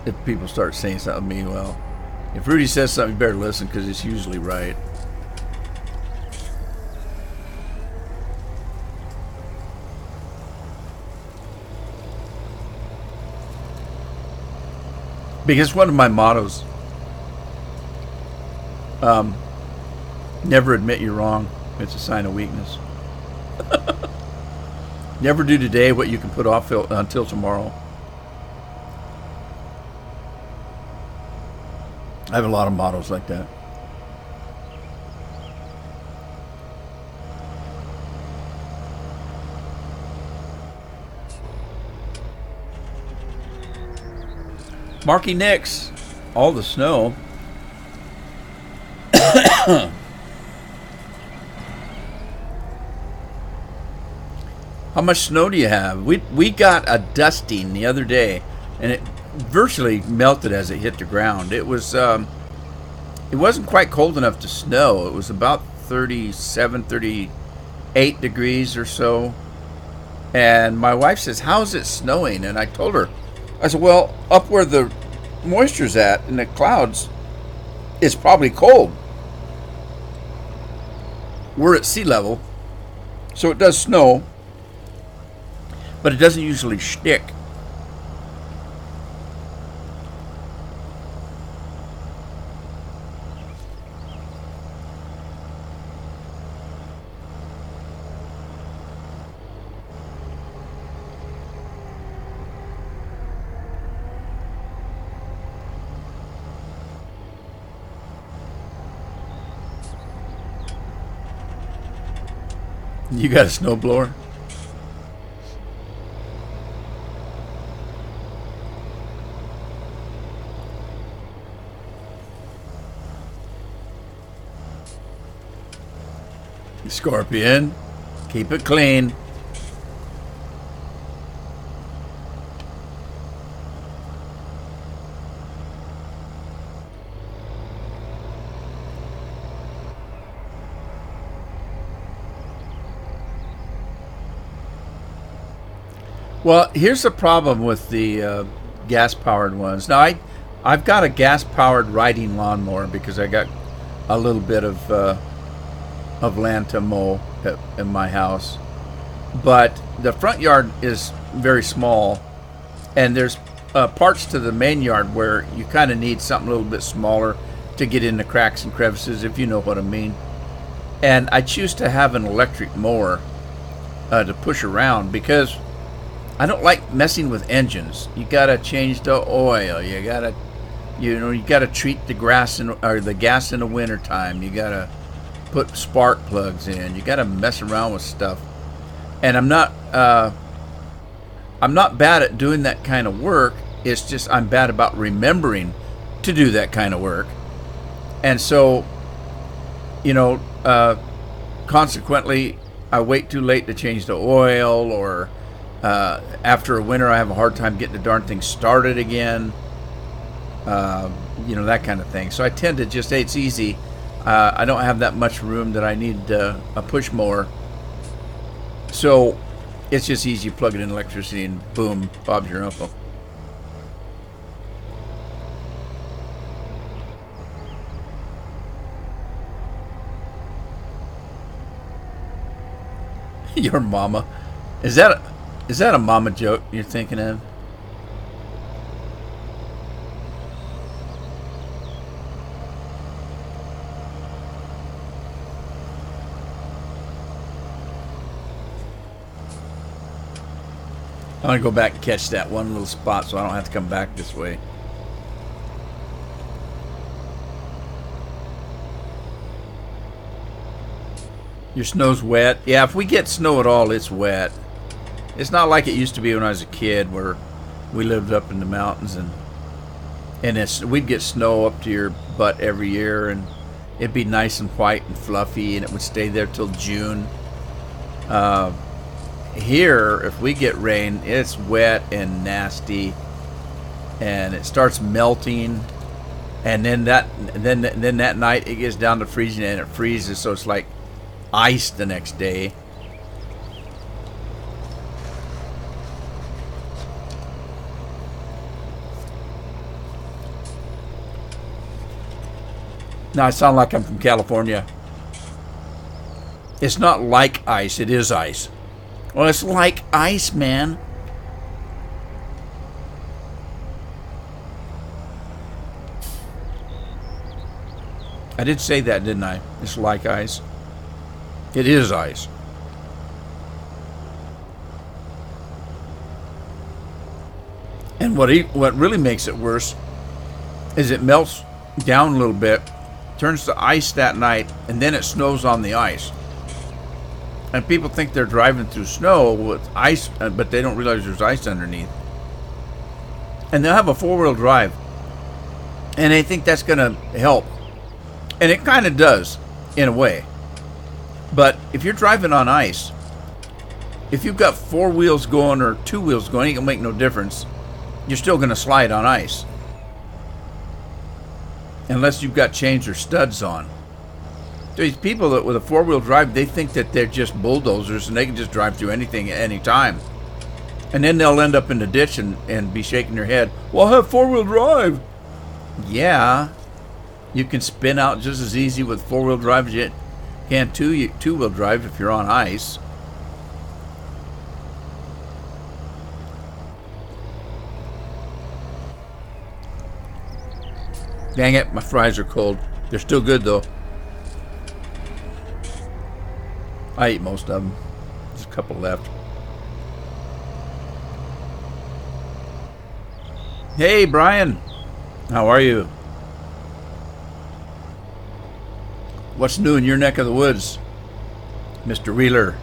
If people start saying something to me, well, if Rudy says something, you better listen because it's usually right. Because one of my mottos, never admit you're wrong. It's a sign of weakness. Never do today what you can put off until tomorrow. I have a lot of mottos like that. Marky Nicks, all the snow. How much snow do you have? We got a dusting the other day, and it virtually melted as it hit the ground. It wasn't quite cold enough to snow. It was about 37, 38 degrees or so. And my wife says, "How's it snowing?" And I told her, I said, "Well, up where the moisture's at in the clouds, it's probably cold. We're at sea level, so it does snow, but it doesn't usually shtick." You got a snowblower? Scorpion, keep it clean. Well, here's the problem with the gas-powered ones. Now, I've got a gas-powered riding lawnmower because I got a little bit of land to mow in my house. But the front yard is very small, and there's parts to the main yard where you kind of need something a little bit smaller to get in the cracks and crevices, if you know what I mean. And I choose to have an electric mower to push around because I don't like messing with engines. You gotta change the oil. You gotta treat the grass or the gas in the wintertime. You gotta put spark plugs in. You gotta mess around with stuff. And I'm not bad at doing that kind of work. It's just I'm bad about remembering to do that kind of work. And so, consequently, I wait too late to change the oil, or after a winter, I have a hard time getting the darn thing started again. That kind of thing. So I tend to just, hey, it's easy. I don't have that much room that I need a push mower. So it's just easy. You plug it in electricity and boom, Bob's your uncle. Your mama. Is that a mama joke you're thinking of? I'm going to go back and catch that one little spot so I don't have to come back this way. Your snow's wet. Yeah, if we get snow at all, it's wet. It's not like it used to be when I was a kid, where we lived up in the mountains and we'd get snow up to your butt every year, and it'd be nice and white and fluffy, and it would stay there till June. Here, if we get rain, it's wet and nasty, and it starts melting, and then that night it gets down to freezing, and it freezes, so it's like ice the next day. Now I sound like I'm from California. It's not like ice, it is ice. Well, it's like ice, man. I did say that, didn't I? It's like ice. It is ice. And what really makes it worse is it melts down a little bit, turns to ice that night, and then it snows on the ice. And people think they're driving through snow with ice, but they don't realize there's ice underneath. And they'll have a four-wheel drive, and they think that's going to help. And it kind of does, in a way. But if you're driving on ice, if you've got four wheels going or two wheels going, it ain't going to make no difference. You're still going to slide on ice. Unless you've got chains or studs on. These people that with a four-wheel drive, they think that they're just bulldozers and they can just drive through anything at any time. And then they'll end up in the ditch and be shaking their head. Well, I have four-wheel drive. Yeah. You can spin out just as easy with four-wheel drive as you can two-wheel drive if you're on ice. Dang it, my fries are cold. They're still good, though. I ate most of them. There's a couple left. Hey, Brian. How are you? What's new in your neck of the woods, Mr. Wheeler?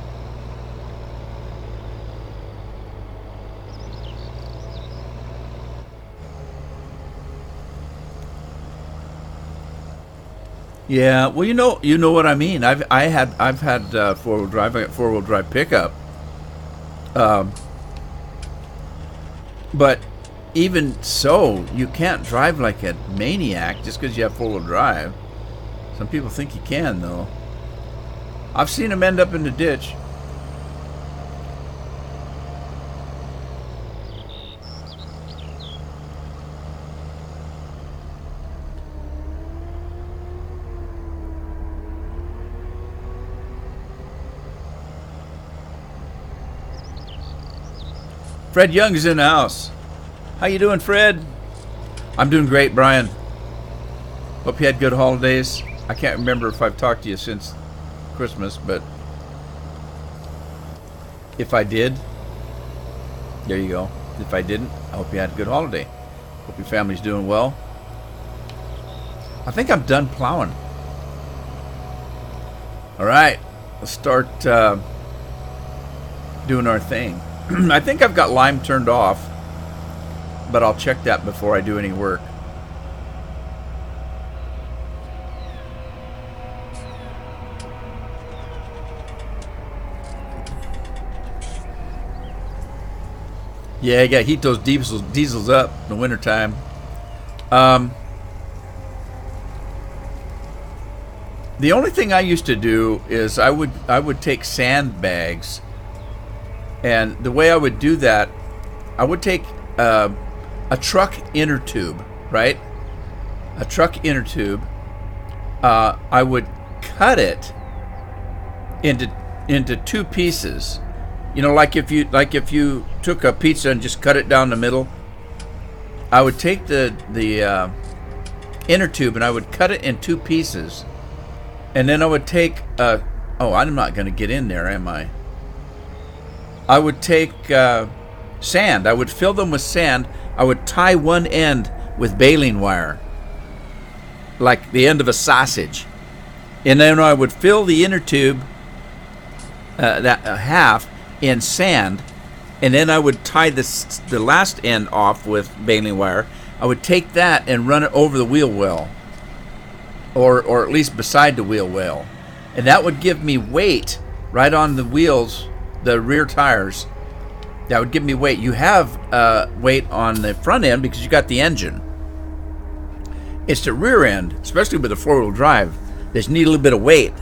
Yeah, well, you know what I mean. I've had four-wheel drive. I got four-wheel drive pickup. But even so, you can't drive like a maniac just because you have four-wheel drive. Some people think you can, though. I've seen them end up in the ditch. Fred Young is in the house. How you doing, Fred? I'm doing great, Brian. Hope you had good holidays. I can't remember if I've talked to you since Christmas, but if I did, there you go. If I didn't, I hope you had a good holiday. Hope your family's doing well. I think I'm done plowing. All right, let's start doing our thing. I think I've got lime turned off, but I'll check that before I do any work. Yeah, you gotta heat those diesels up in the wintertime. The only thing I used to do is I would take sandbags, and the way I would do that, I would take a truck inner tube, right? A truck inner tube. I would cut it into two pieces. You know, like if you took a pizza and just cut it down the middle. I would take the inner tube and I would cut it in two pieces. And then I would take, oh, I'm not going to get in there, am I? I would take sand. I would fill them with sand. I would tie one end with baling wire, like the end of a sausage. And then I would fill the inner tube, that half, in sand. And then I would tie the last end off with baling wire. I would take that and run it over the wheel well. Or at least beside the wheel well. And that would give me weight right on the wheels, the rear tires. That would give me weight. You have weight on the front end because you got the engine. It's the rear end, especially with a four-wheel drive, that you need a little bit of weight.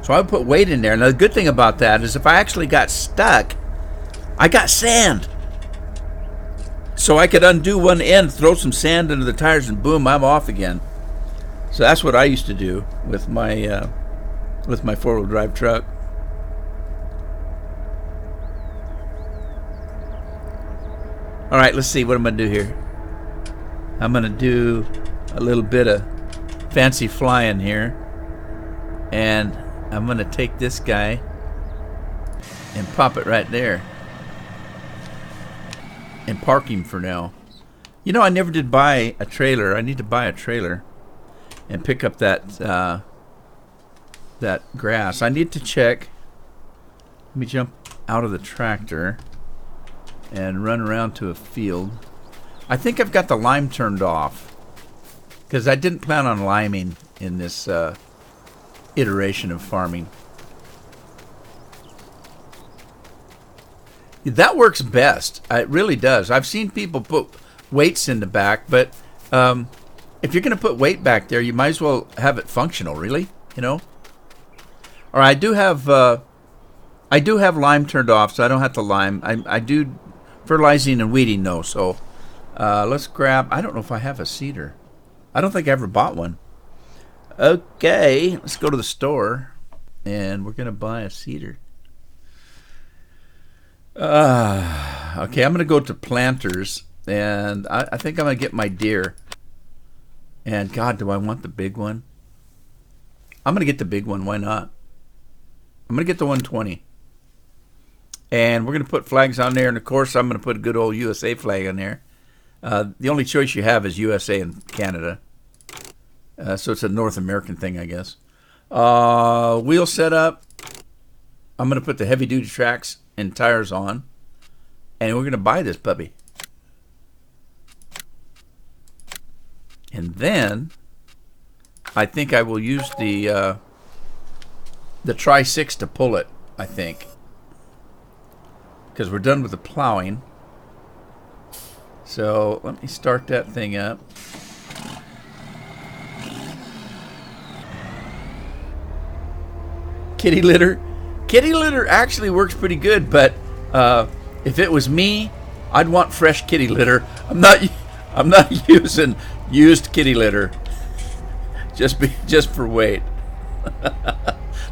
So I would put weight in there. And the good thing about that is if I actually got stuck, I got sand. So I could undo one end, throw some sand into the tires, and boom, I'm off again. So that's what I used to do with my four-wheel drive truck. All right, let's see what I'm gonna do here. I'm gonna do a little bit of fancy flying here, and I'm gonna take this guy and pop it right there and park him for now. You know, I never did buy a trailer. I need to buy a trailer and pick up that grass. I need to check. Let me jump out of the tractor and run around to a field. I think I've got the lime turned off because I didn't plan on liming in this iteration of farming. That works best. It really does. I've seen people put weights in the back, but if you're going to put weight back there, you might as well have it functional, really, you know? Or I do have lime turned off, so I don't have to lime. I do fertilizing and weeding, though, so let's grab, I don't know if I have a seeder. I don't think I ever bought one. Okay, let's go to the store, and we're going to buy a seeder. Okay, I'm going to go to planters, and I think I'm going to get my deer. And God, do I want the big one? I'm going to get the big one. Why not? I'm going to get the 120. And we're going to put flags on there. And, of course, I'm going to put a good old USA flag on there. The only choice you have is USA and Canada. So it's a North American thing, I guess. Wheel setup. I'm going to put the heavy-duty tracks and tires on. And we're going to buy this puppy. And then I think I will use the Tri-6 to pull it, I think. Because we're done with the plowing. So let me start that thing up. Kitty litter. Kitty litter actually works pretty good, but if it was me, I'd want fresh kitty litter. I'm not using used kitty litter just for weight.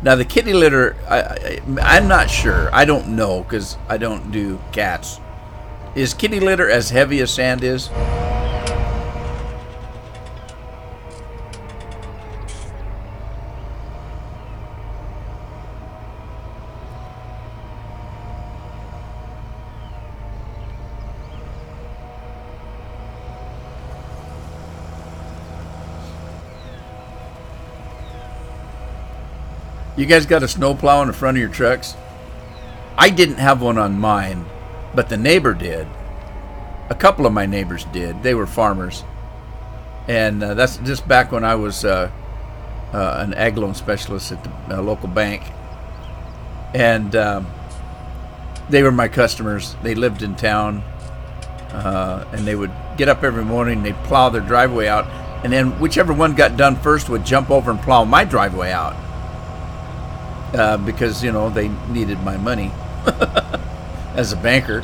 Now the kitty litter, I'm not sure. I don't know because I don't do cats. Is kitty litter as heavy as sand is? You guys got a snowplow in the front of your trucks? I didn't have one on mine, but the neighbor did. A couple of my neighbors did. They were farmers. And that's just back when I was an ag loan specialist at the local bank. And they were my customers. They lived in town. And they would get up every morning, they'd plow their driveway out. And then whichever one got done first would jump over and plow my driveway out. Because, you know, they needed my money as a banker.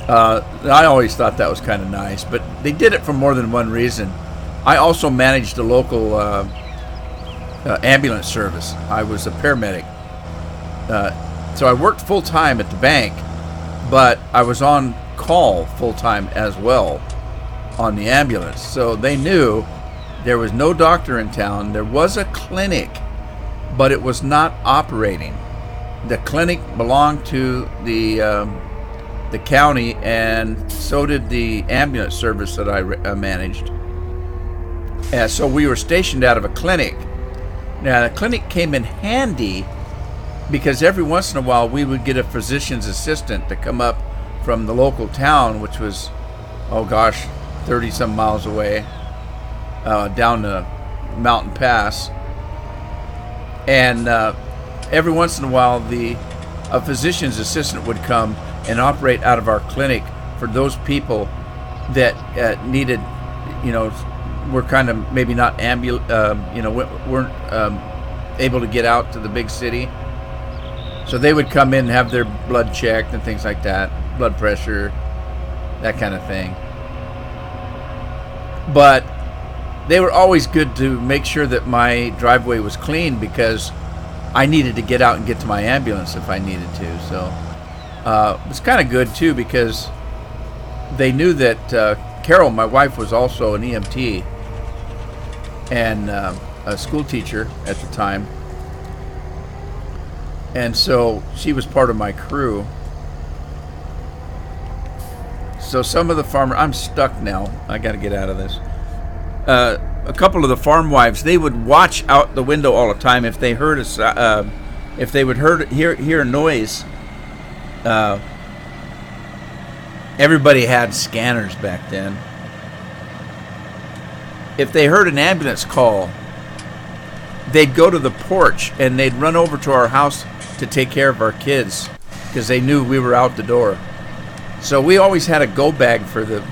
I always thought that was kind of nice, but they did it for more than one reason. I also managed a local ambulance service. I was a paramedic. So I worked full-time at the bank, but I was on call full-time as well on the ambulance. So they knew there was no doctor in town. There was a clinic, but it was not operating. The clinic belonged to the county, and so did the ambulance service that I managed. And so we were stationed out of a clinic. Now, the clinic came in handy because every once in a while we would get a physician's assistant to come up from the local town, which was, 30-some miles away, down the mountain pass. And every once in a while, a physician's assistant would come and operate out of our clinic for those people that needed, were kind of maybe not weren't able to get out to the big city. So they would come in and have their blood checked and things like that, blood pressure, that kind of thing. But they were always good to make sure that my driveway was clean because I needed to get out and get to my ambulance if I needed to. So it was kind of good too because they knew that Carol, my wife, was also an EMT and a school teacher at the time. And so she was part of my crew. So some of the farmers, I'm stuck now. I got to get out of this. A couple of the farm wives, they would watch out the window all the time if they heard if they would hear a noise. Everybody had scanners back then. If they heard an ambulance call, they'd go to the porch and they'd run over to our house to take care of our kids because they knew we were out the door. So we always had a go bag for the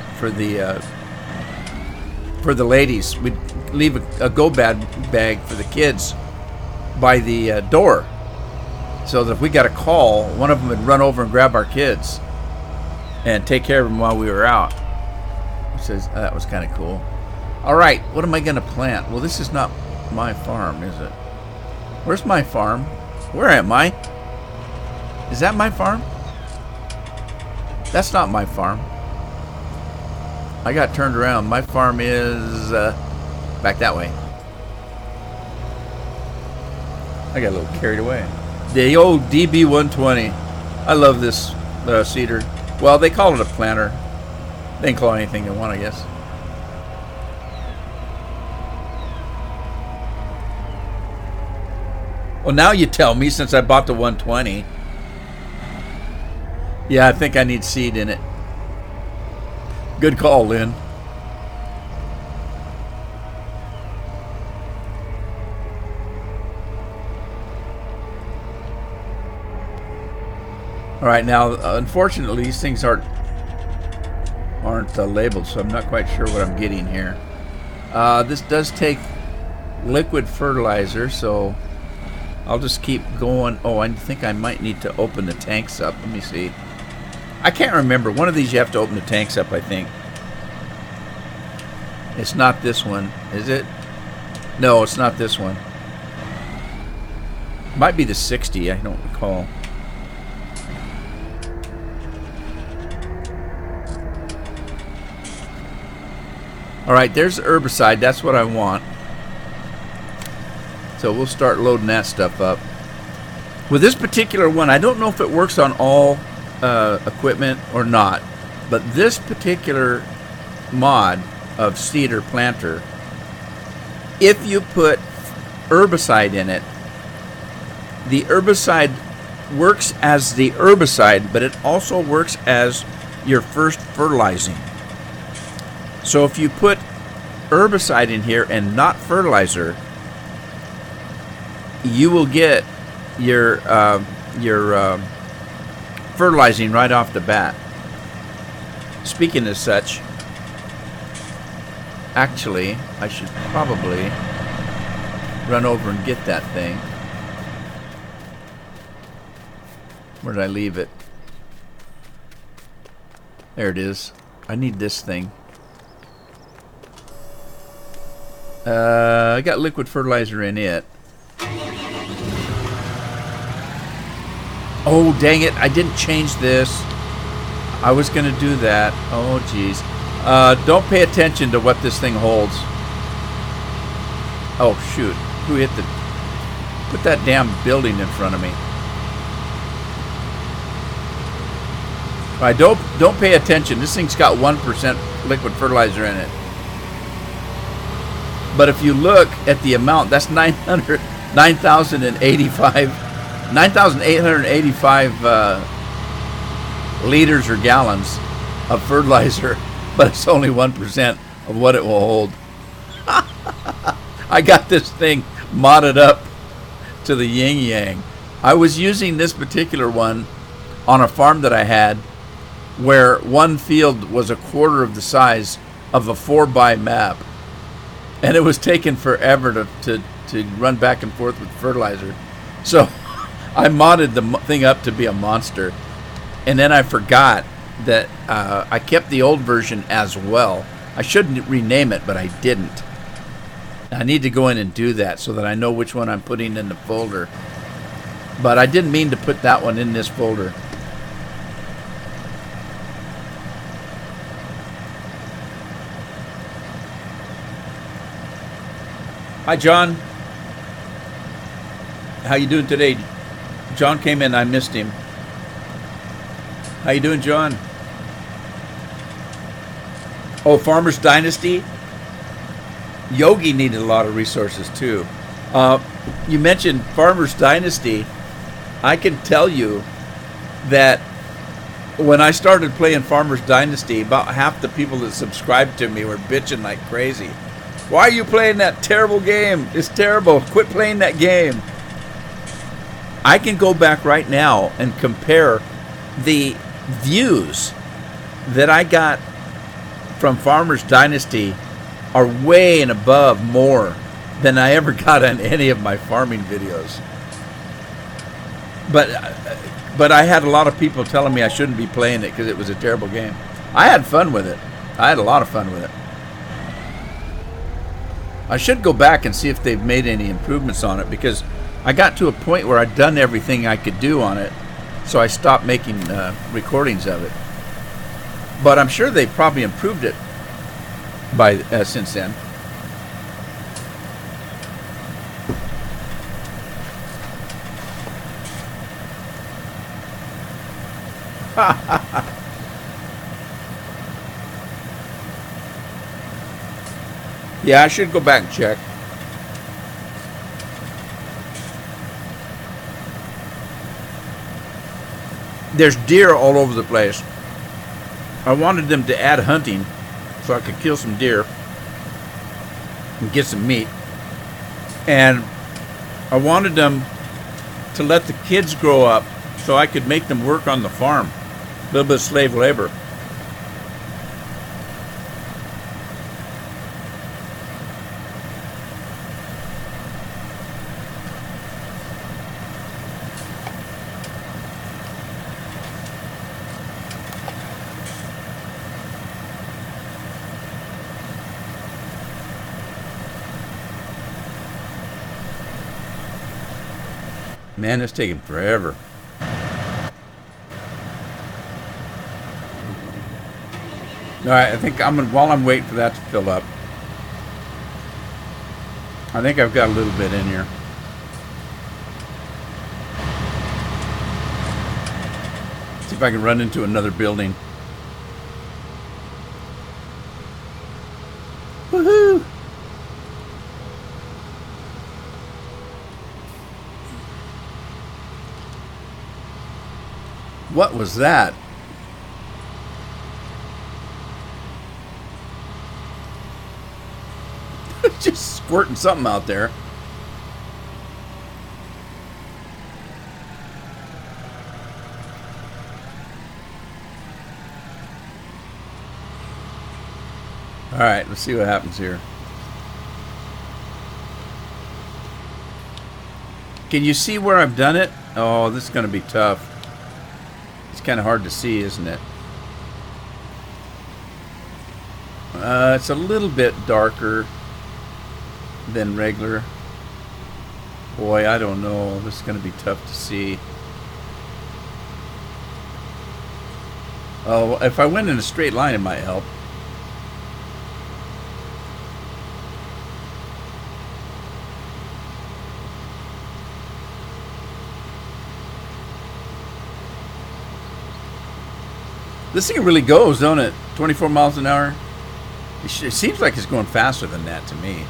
ladies. We'd leave a go bag for the kids by the door, so that if we got a call, one of them would run over and grab our kids and take care of them while we were out. Says that was kind of cool. All right, what am I going to plant? Well, this is not my farm, is it? Where's my farm? Where am I? Is that my farm? That's not my farm. I got turned around. My farm is back that way. I got a little carried away. The old DB120. I love this cedar. Well, they call it a planter. They can call it anything they want, I guess. Well, now you tell me, since I bought the 120. Yeah, I think I need seed in it. Good call, Lynn. All right, now, unfortunately, these things aren't labeled, so I'm not quite sure what I'm getting here. This does take liquid fertilizer, so I'll just keep going. Oh, I think I might need to open the tanks up. Let me see. I can't remember. One of these you have to open the tanks up, I think. It's not this one, is it? No, it's not this one. Might be the 60, I don't recall. All right, there's the herbicide. That's what I want. So we'll start loading that stuff up. With this particular one, I don't know if it works on all equipment or not, but this particular mod of seeder planter, if you put herbicide in it, the herbicide works as the herbicide, but it also works as your first fertilizing. So if you put herbicide in here and not fertilizer, you will get your fertilizing right off the bat. Speaking as such, actually, I should probably run over and get that thing. Where did I leave it? There it is. I need this thing. I got liquid fertilizer in it. Oh, dang it. I didn't change this. I was going to do that. Oh, geez. Don't pay attention to what this thing holds. Oh, shoot. Who hit the... Put that damn building in front of me. All right, don't pay attention. This thing's got 1% liquid fertilizer in it. But if you look at the amount, that's 9,885 liters or gallons of fertilizer, but it's only 1% of what it will hold. I got this thing modded up to the yin yang. I was using this particular one on a farm that I had where one field was a quarter of the size of a 4x map. And it was taking forever to run back and forth with fertilizer. So I modded the thing up to be a monster. And then I forgot that I kept the old version as well. I shouldn't rename it, but I didn't. I need to go in and do that so that I know which one I'm putting in the folder. But I didn't mean to put that one in this folder. Hi, John. How you doing today? John came in. I missed him. How you doing, John? Oh, Farmer's Dynasty? Yogi needed a lot of resources, too. You mentioned Farmer's Dynasty. I can tell you that when I started playing Farmer's Dynasty, about half the people that subscribed to me were bitching like crazy. Why are you playing that terrible game? It's terrible. Quit playing that game. I can go back right now and compare the views that I got from Farmer's Dynasty are way and above more than I ever got on any of my farming videos. But I had a lot of people telling me I shouldn't be playing it because it was a terrible game. I had fun with it. I had a lot of fun with it. I should go back and see if they've made any improvements on it, because I got to a point where I'd done everything I could do on it, so I stopped making recordings of it. But I'm sure they've probably improved it by since then. Yeah, I should go back and check. There's deer all over the place. I wanted them to add hunting so I could kill some deer and get some meat. And I wanted them to let the kids grow up so I could make them work on the farm. A little bit of slave labor. Man, it's taking forever. All right, I think I'm gonna, while I'm waiting for that to fill up, I think I've got a little bit in here. See if I can run into another building. Woohoo! What was that? Just squirting something out there. All right, let's see what happens here. Can you see where I've done it? Oh, this is going to be tough. It's kind of hard to see, isn't it? It's a little bit darker than regular. Boy, I don't know. This is going to be tough to see. Oh, if I went in a straight line, it might help. This thing really goes, don't it? 24 miles an hour. It seems like it's going faster than that to me.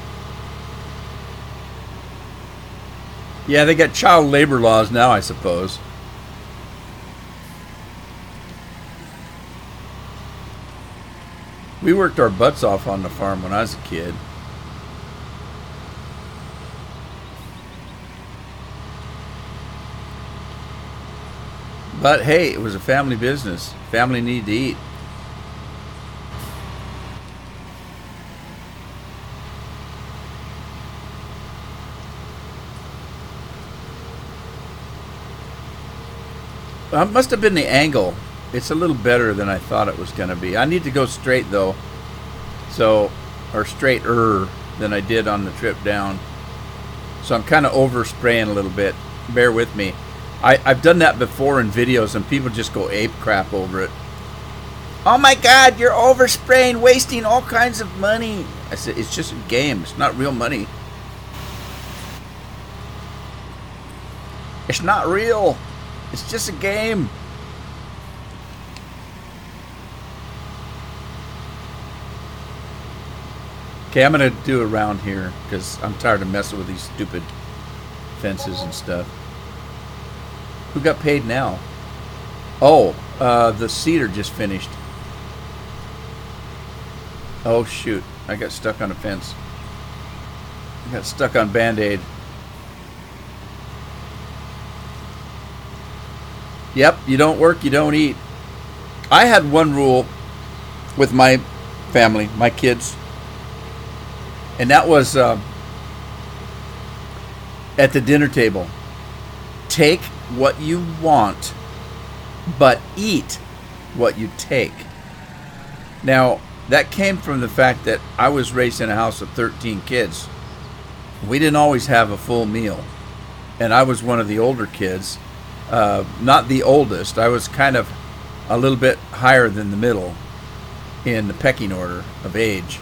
Yeah, they got child labor laws now, I suppose. We worked our butts off on the farm when I was a kid. But hey, it was a family business. Family needed to eat. Well, it must have been the angle. It's a little better than I thought it was going to be. I need to go straight though. So, or straighter than I did on the trip down. So I'm kind of overspraying a little bit. Bear with me. I've done that before in videos and people just go ape crap over it. Oh my God, you're overspraying, wasting all kinds of money. I said, it's just a game. It's not real money. It's not real. It's just a game. Okay, I'm going to do a round here because I'm tired of messing with these stupid fences and stuff. Who got paid now? Oh, the cedar just finished. Oh, shoot. I got stuck on a fence. I got stuck on Band-Aid. Yep, you don't work, you don't eat. I had one rule with my family, my kids. And that was at the dinner table. Take what you want, but eat what you take. Now, that came from the fact that I was raised in a house of 13 kids. We didn't always have a full meal. And I was one of the older kids. Not the oldest. I was kind of a little bit higher than the middle in the pecking order of age.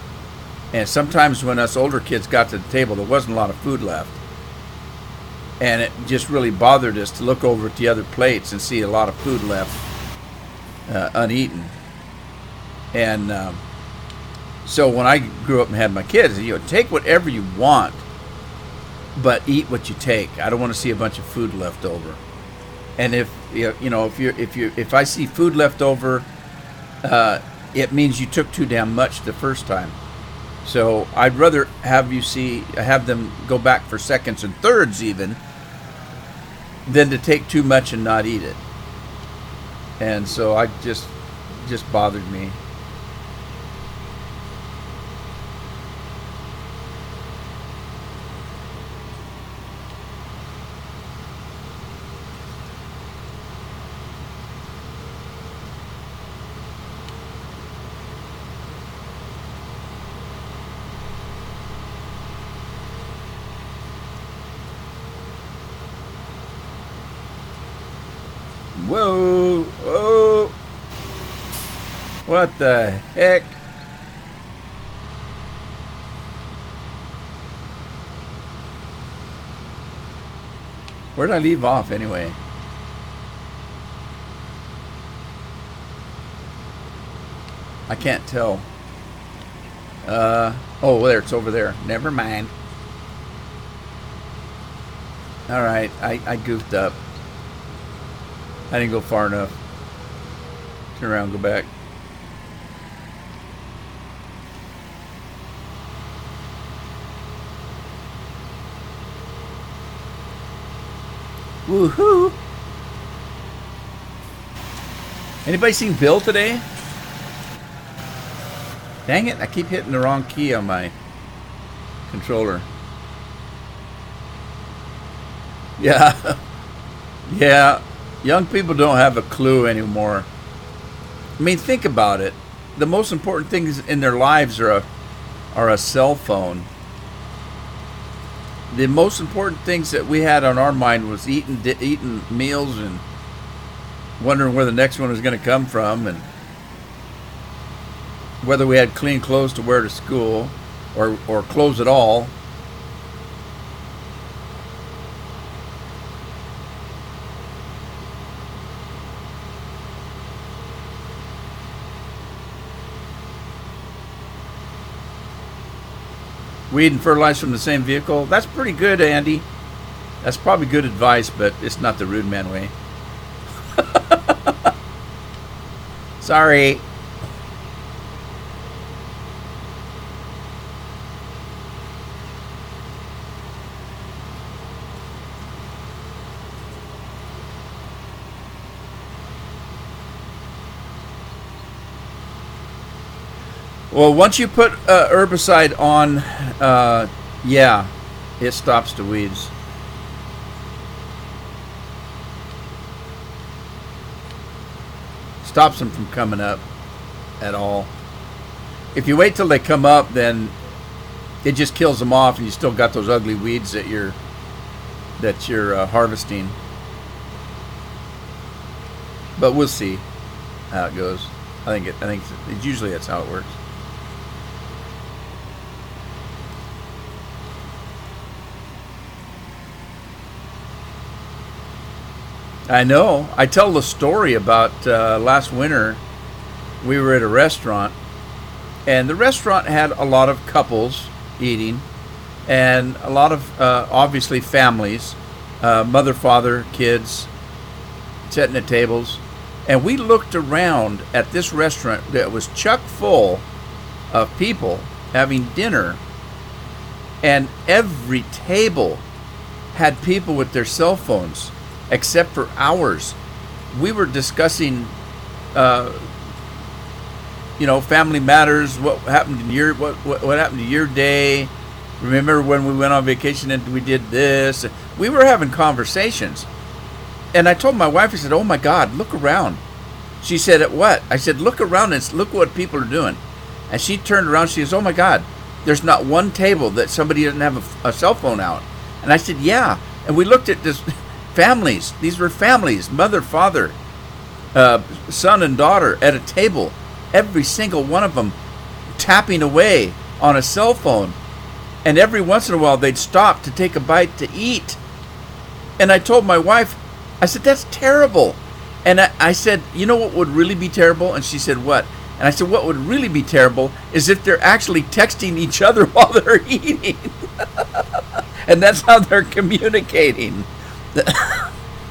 And sometimes when us older kids got to the table, there wasn't a lot of food left. And it just really bothered us to look over at the other plates and see a lot of food left uneaten. And so when I grew up and had my kids, you know, take whatever you want, but eat what you take. I don't want to see a bunch of food left over. And if I see food left over, it means you took too damn much the first time. So I'd rather have them go back for seconds and thirds even, than to take too much and not eat it. And so I just bothered me. Whoa, whoa. What the heck? Where did I leave off anyway? I can't tell. Oh, there, it's over there. Never mind. All right, I goofed up. I didn't go far enough. Turn around, go back. Woohoo! Anybody seen Bill today? Dang it, I keep hitting the wrong key on my controller. Yeah. Yeah. Young people don't have a clue anymore. I mean, think about it. The most important things in their lives are a cell phone. The most important things that we had on our mind was eating meals and wondering where the next one was going to come from, and whether we had clean clothes to wear to school or clothes at all. Weed and fertilize from the same vehicle. That's pretty good, Andy. That's probably good advice, but it's not the Rude Man way. Sorry. Well, once you put herbicide on, yeah, it stops the weeds. Stops them from coming up at all. If you wait till they come up, then it just kills them off, and you still got those ugly weeds that you're harvesting. But we'll see how it goes. I think usually that's how it works. I know. I tell the story about last winter. We were at a restaurant, and the restaurant had a lot of couples eating, and a lot of obviously families, mother, father, kids, sitting at tables. And we looked around at this restaurant that was chock full of people having dinner, and every table had people with their cell phones, except for ours. We were discussing, family matters. What happened to what happened to your day? Remember when we went on vacation and we did this? We were having conversations, and I told my wife, I said, "Oh my God, look around." She said, "At what?" I said, "Look around and look what people are doing." And she turned around. She goes, "Oh my God, there's not one table that somebody doesn't have a cell phone out." And I said, "Yeah." And we looked at this. Families. These were families, mother, father, son and daughter at a table. Every single one of them tapping away on a cell phone. And every once in a while they'd stop to take a bite to eat. And I told my wife, I said, "That's terrible." And I said, "You know what would really be terrible?" And she said, "What?" And I said, "What would really be terrible is if they're actually texting each other while they're eating." And that's how they're communicating.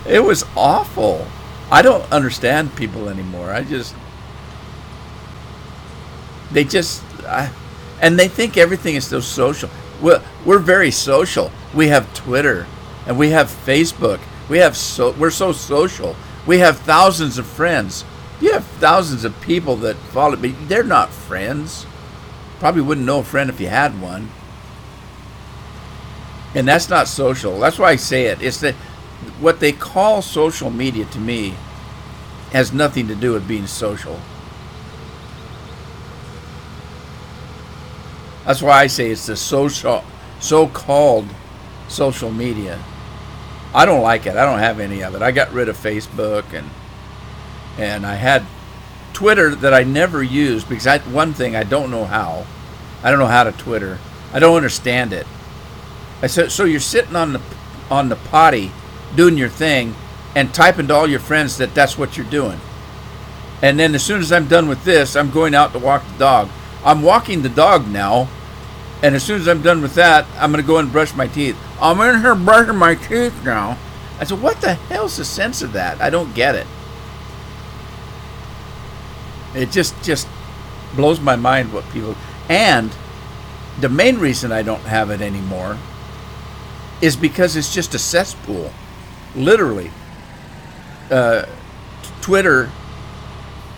It was awful. I don't understand people anymore. And they think everything is so social. We're very social. We have Twitter, and we have Facebook. We're so social. We have thousands of friends. You have thousands of people that follow me. They're not friends. Probably wouldn't know a friend if you had one. And that's not social. That's why I say it. It's that what they call social media to me has nothing to do with being social. That's why I say it's the so-called social media. I don't like it. I don't have any of it. I got rid of Facebook, and I had Twitter that I never use because one thing I don't know how. I don't know how to Twitter. I don't understand it. I said, so you're sitting on the potty doing your thing and typing to all your friends that that's what you're doing. And then as soon as I'm done with this, I'm going out to walk the dog. I'm walking the dog now, and as soon as I'm done with that, I'm going to go and brush my teeth. I'm in here brushing my teeth now. I said, what the hell's the sense of that? I don't get it. It just blows my mind what people... And the main reason I don't have it anymore is because it's just a cesspool. Literally. Twitter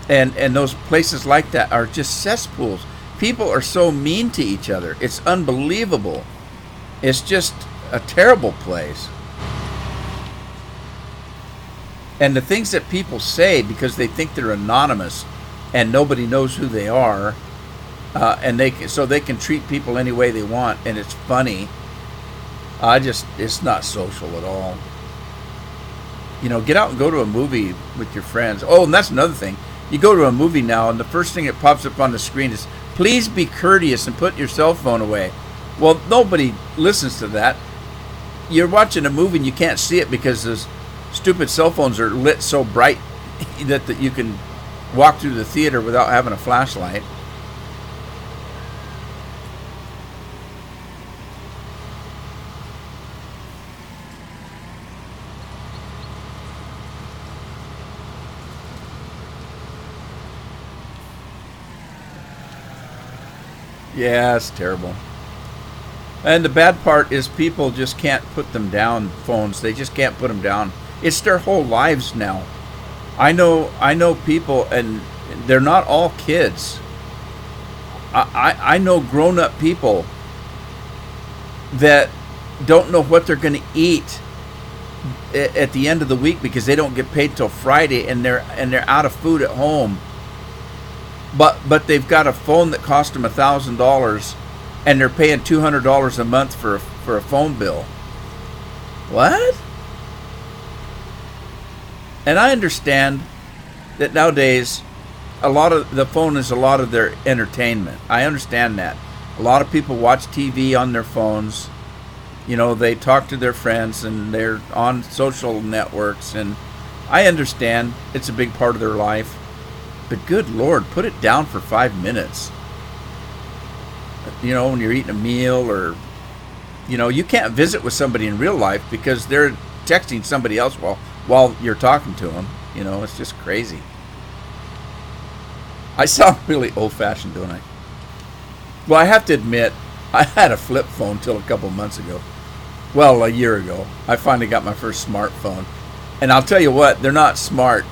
and those places like that are just cesspools. People are so mean to each other. It's unbelievable. It's just a terrible place. And the things that people say because they think they're anonymous and nobody knows who they are, and so they can treat people any way they want, and it's funny. It's not social at all. You know, get out and go to a movie with your friends. Oh, and that's another thing. You go to a movie now, and the first thing that pops up on the screen is, please be courteous and put your cell phone away. Well, nobody listens to that. You're watching a movie and you can't see it because those stupid cell phones are lit so bright that you can walk through the theater without having a flashlight. Yeah, it's terrible. And the bad part is people just can't put them down, phones. They just can't put them down. It's their whole lives now. I know people, and they're not all kids. I know grown-up people that don't know what they're going to eat at the end of the week because they don't get paid till Friday, and they're out of food at home. But they've got a phone that cost them $1,000, and they're paying $200 a month for a phone bill. What? And I understand that nowadays a lot of the phone is a lot of their entertainment. I understand that. A lot of people watch TV on their phones. You know, they talk to their friends and they're on social networks, and I understand it's a big part of their life. But good Lord, put it down for 5 minutes. You know, when you're eating a meal, or, you know, you can't visit with somebody in real life because they're texting somebody else while you're talking to them. You know, it's just crazy. I sound really old-fashioned, don't I? Well, I have to admit, I had a flip phone till a couple months ago. Well, a year ago. I finally got my first smartphone. And I'll tell you what, they're not smart.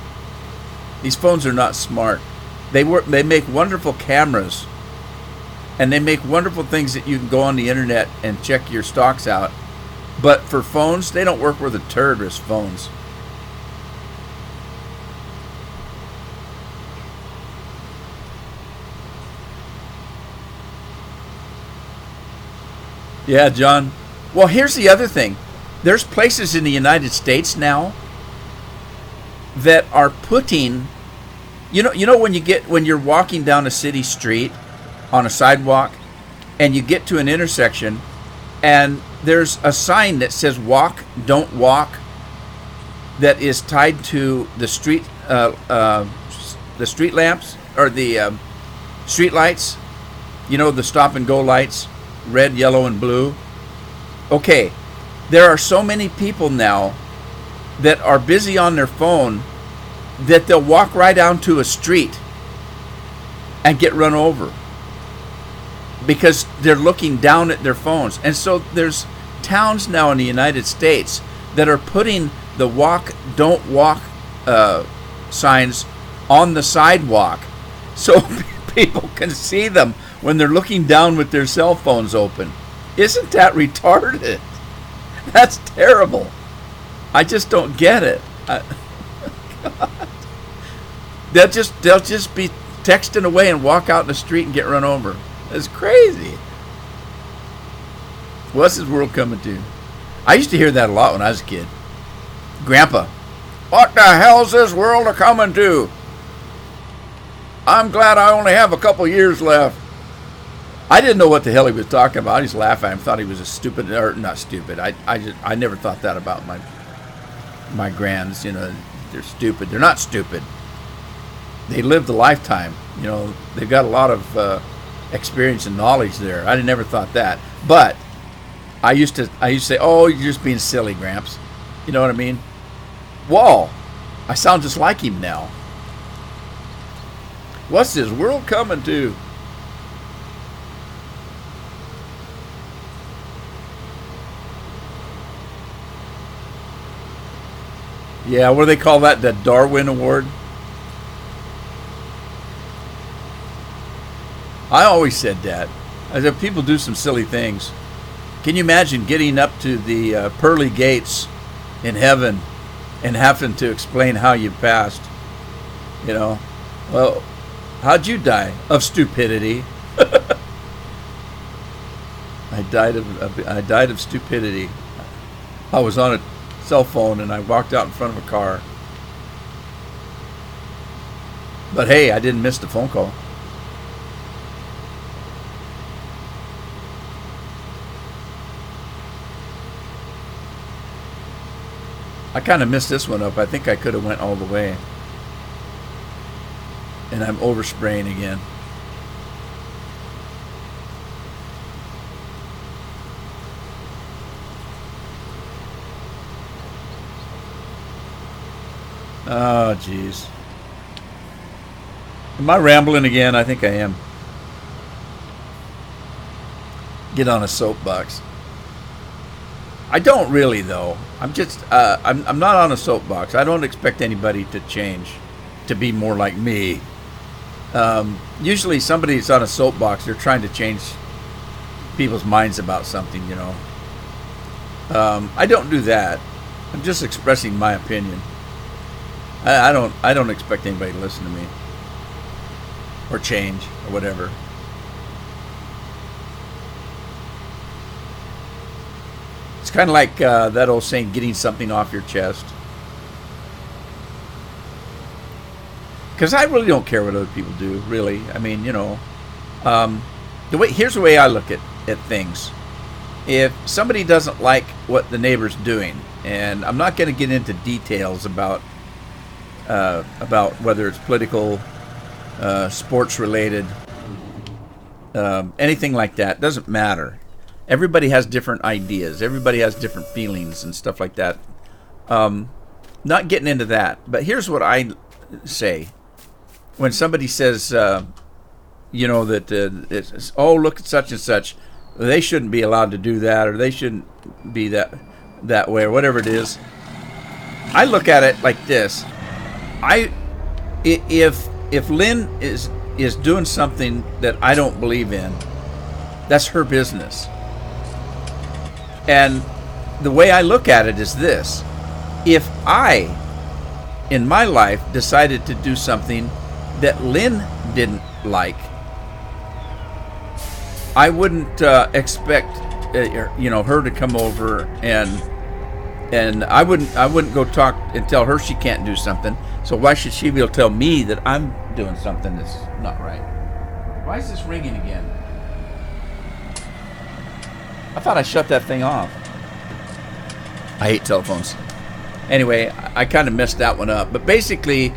These phones are not smart. They make wonderful cameras, and they make wonderful things that you can go on the internet and check your stocks out. But for phones, they don't work worth a turd as phones. Yeah, John. Well, here's the other thing. There's places in the United States now that are putting, you know when you're walking down a city street on a sidewalk and you get to an intersection and there's a sign that says walk, don't walk, that is tied to the street lamps, or the street lights, you know, the stop and go lights, red, yellow, and blue. Okay, there are so many people now that are busy on their phone that they'll walk right onto a street and get run over because they're looking down at their phones. And so there's towns now in the United States that are putting the walk, don't walk signs on the sidewalk so people can see them when they're looking down with their cell phones open. Isn't that retarded? That's terrible. I just don't get it. They'll just be texting away and walk out in the street and get run over. It's crazy. What's this world coming to? I used to hear that a lot when I was a kid. Grandpa, what the hell's this world a coming to? I'm glad I only have a couple years left. I didn't know what the hell he was talking about. I just laughed at him. Thought he was a stupid, or not stupid. I never thought that about my grands. You know, they're stupid. They're not stupid. They lived a lifetime. You know, they've got a lot of experience and knowledge there. I never thought that. But I used to say, "Oh, you're just being silly, Gramps." You know what I mean? Whoa, I sound just like him now. What's this world coming to? Yeah, what do they call that? The Darwin Award? I always said that. I said people do some silly things. Can you imagine getting up to the pearly gates in heaven and having to explain how you passed? You know, well, how'd you die? Of stupidity. I died of stupidity. I was on a cell phone and I walked out in front of a car. But hey, I didn't miss the phone call. I kind of messed this one up. I think I could have went all the way. And I'm overspraying again. Oh, jeez. Am I rambling again? I think I am. Get on a soapbox. I don't really, though. I'm just, I'm not on a soapbox. I don't expect anybody to change, to be more like me. Usually somebody's on a soapbox, they're trying to change people's minds about something, you know. I don't do that. I'm just expressing my opinion. I don't expect anybody to listen to me. Or change, or whatever. It's kind of like that old saying, getting something off your chest. Because I really don't care what other people do, really. I mean, you know, here's the way I look at things. If somebody doesn't like what the neighbor's doing, and I'm not going to get into details about whether it's political, sports related, anything like that, doesn't matter. Everybody has different ideas. Everybody has different feelings and stuff like that. Not getting into that, but here's what I say. When somebody says, you know, that it's, oh, look at such and such, they shouldn't be allowed to do that, or they shouldn't be that way, or whatever it is. I look at it like this. If Lynn is doing something that I don't believe in, that's her business. And the way I look at it is this. If I, in my life, decided to do something that Lynn didn't like, I wouldn't expect you know, her to come over and I wouldn't go talk and tell her she can't do something. So why should she be able to tell me that I'm doing something that's not right? Why is this ringing again? I thought I shut that thing off. I hate telephones. Anyway, I kind of messed that one up. But basically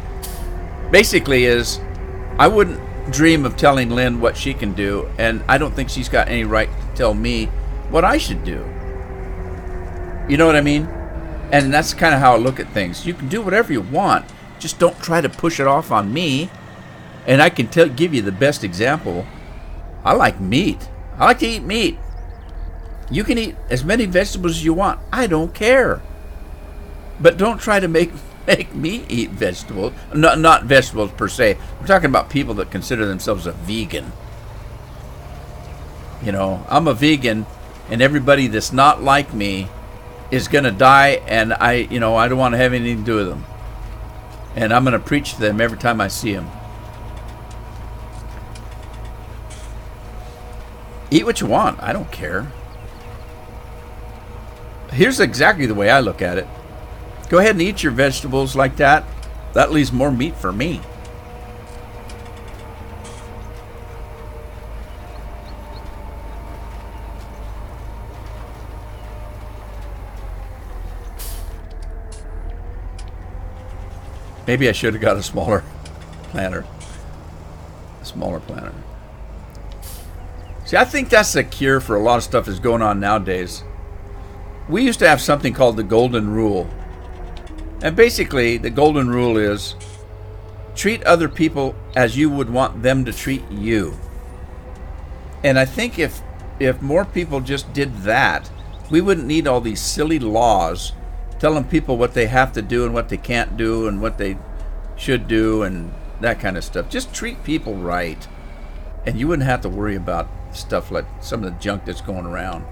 is, I wouldn't dream of telling Lynn what she can do, and I don't think she's got any right to tell me what I should do. You know what I mean? And that's kind of how I look at things. You can do whatever you want. Just don't try to push it off on me. And I can give you the best example. I like meat. I like to eat meat. You can eat as many vegetables as you want. I don't care. But don't try to make me eat vegetables. Not vegetables per se. We're talking about people that consider themselves a vegan. You know, I'm a vegan, and everybody that's not like me is going to die, and I don't want to have anything to do with them. And I'm going to preach to them every time I see them. Eat what you want. I don't care. Here's exactly the way I look at it. Go ahead and eat your vegetables like that. That leaves more meat for me. Maybe I should have got a smaller planter. A smaller planter. See, I think that's the cure for a lot of stuff that's going on nowadays. We used to have something called the golden rule. And basically, the golden rule is treat other people as you would want them to treat you. And I think if more people just did that, we wouldn't need all these silly laws telling people what they have to do and what they can't do and what they should do and that kind of stuff. Just treat people right, and you wouldn't have to worry about stuff like some of the junk that's going around.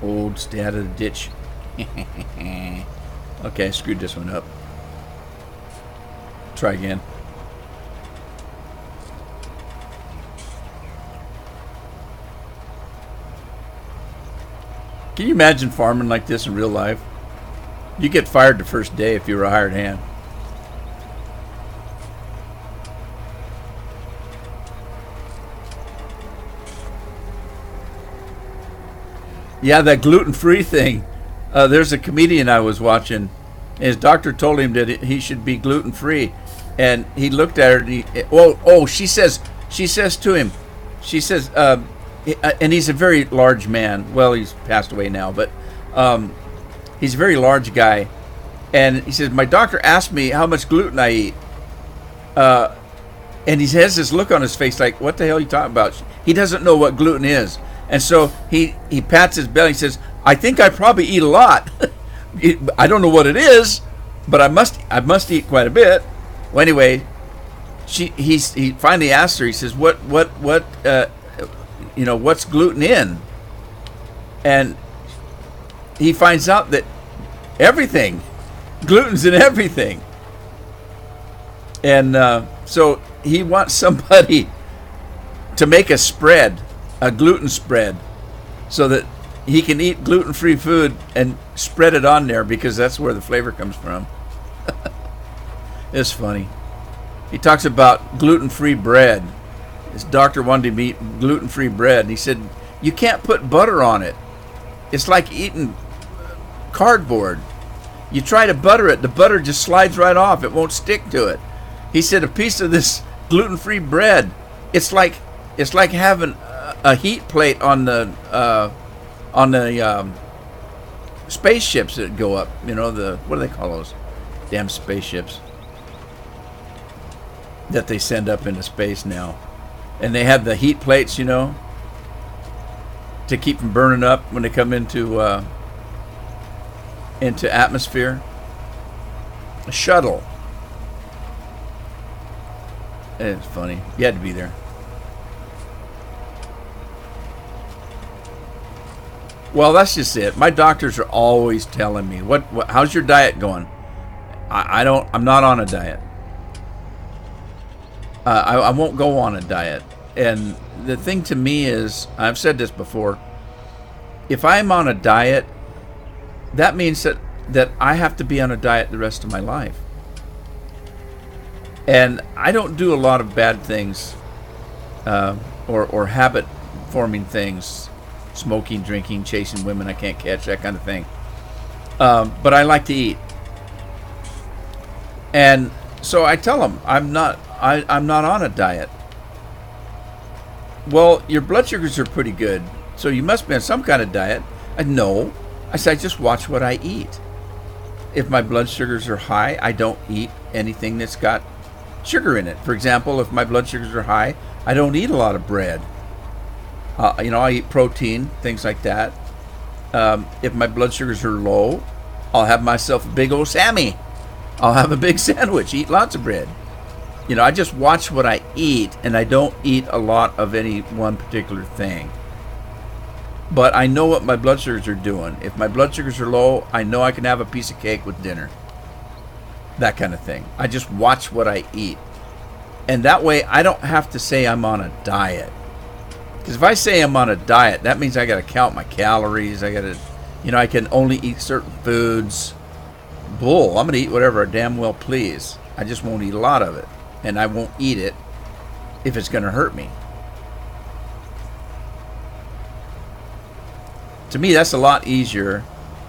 Old, stay out of the ditch. Okay, I screwed this one up. Try again. Can you imagine farming like this in real life? You get fired the first day if you were a hired hand. Yeah, that gluten-free thing. There's a comedian I was watching. His doctor told him that he should be gluten-free, and he looked at her. And she says to him, she says, and he's a very large man. Well, he's passed away now, but he's a very large guy. And he says, my doctor asked me how much gluten I eat, and he has this look on his face like, what the hell are you talking about? He doesn't know what gluten is. And so he pats his belly and says, I think I probably eat a lot. I don't know what it is, but I must eat quite a bit. Well, anyway, he finally asked her, he says, what's gluten in? And he finds out that everything, gluten's in everything. And so he wants somebody to make a spread, a gluten spread, so that he can eat gluten-free food and spread it on there, because that's where the flavor comes from. It's funny. He talks about gluten-free bread. His doctor wanted him to eat gluten-free bread, and he said, you can't put butter on it. It's like eating cardboard. You try to butter it, the butter just slides right off. It won't stick to it. He said a piece of this gluten-free bread, it's like having a heat plate on the spaceships that go up. You know, what do they call those damn spaceships that they send up into space now? And they have the heat plates, you know, to keep them burning up when they come into atmosphere. A shuttle. It's funny. You had to be there. Well, that's just it. My doctors are always telling me, how's your diet going? I'm not on a diet. I won't go on a diet. And the thing to me is, I've said this before, if I'm on a diet, that means that I have to be on a diet the rest of my life. And I don't do a lot of bad things, or habit forming things. Smoking, drinking, chasing women I can't catch, that kind of thing. But I like to eat. And so I tell them, I'm not on a diet. Well, your blood sugars are pretty good, so you must be on some kind of diet. No. I said, I just watch what I eat. If my blood sugars are high, I don't eat anything that's got sugar in it. For example, if my blood sugars are high, I don't eat a lot of bread. I eat protein, things like that. If my blood sugars are low, I'll have myself a big old Sammy. I'll have a big sandwich, eat lots of bread. I just watch what I eat, and I don't eat a lot of any one particular thing. But I know what my blood sugars are doing. If my blood sugars are low, I know I can have a piece of cake with dinner. That kind of thing. I just watch what I eat. And that way, I don't have to say I'm on a diet. Because if I say I'm on a diet, that means I got to count my calories. I got to, I can only eat certain foods. Bull. I'm going to eat whatever I damn well please. I just won't eat a lot of it. And I won't eat it if it's going to hurt me. To me, that's a lot easier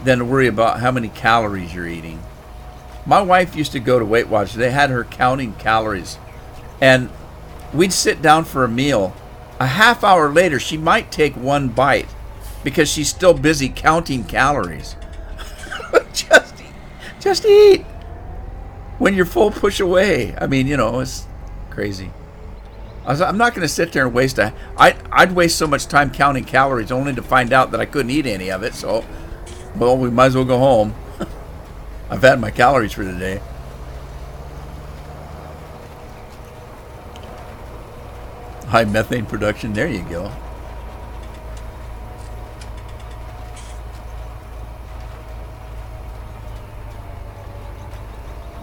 than to worry about how many calories you're eating. My wife used to go to Weight Watchers. They had her counting calories. And we'd sit down for a meal. A half hour later, she might take one bite because she's still busy counting calories. Just eat. When you're full, push away. I mean, it's crazy. I'm not going to sit there and waste I'd waste so much time counting calories only to find out that I couldn't eat any of it. So, well, we might as well go home. I've had my calories for today. High methane production. There you go.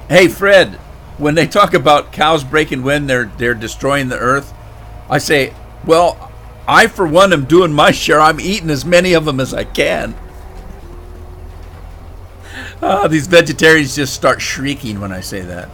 Hey, Fred, when they talk about cows breaking wind, they're destroying the earth, I say, well, I, for one, am doing my share. I'm eating as many of them as I can. These vegetarians just start shrieking when I say that.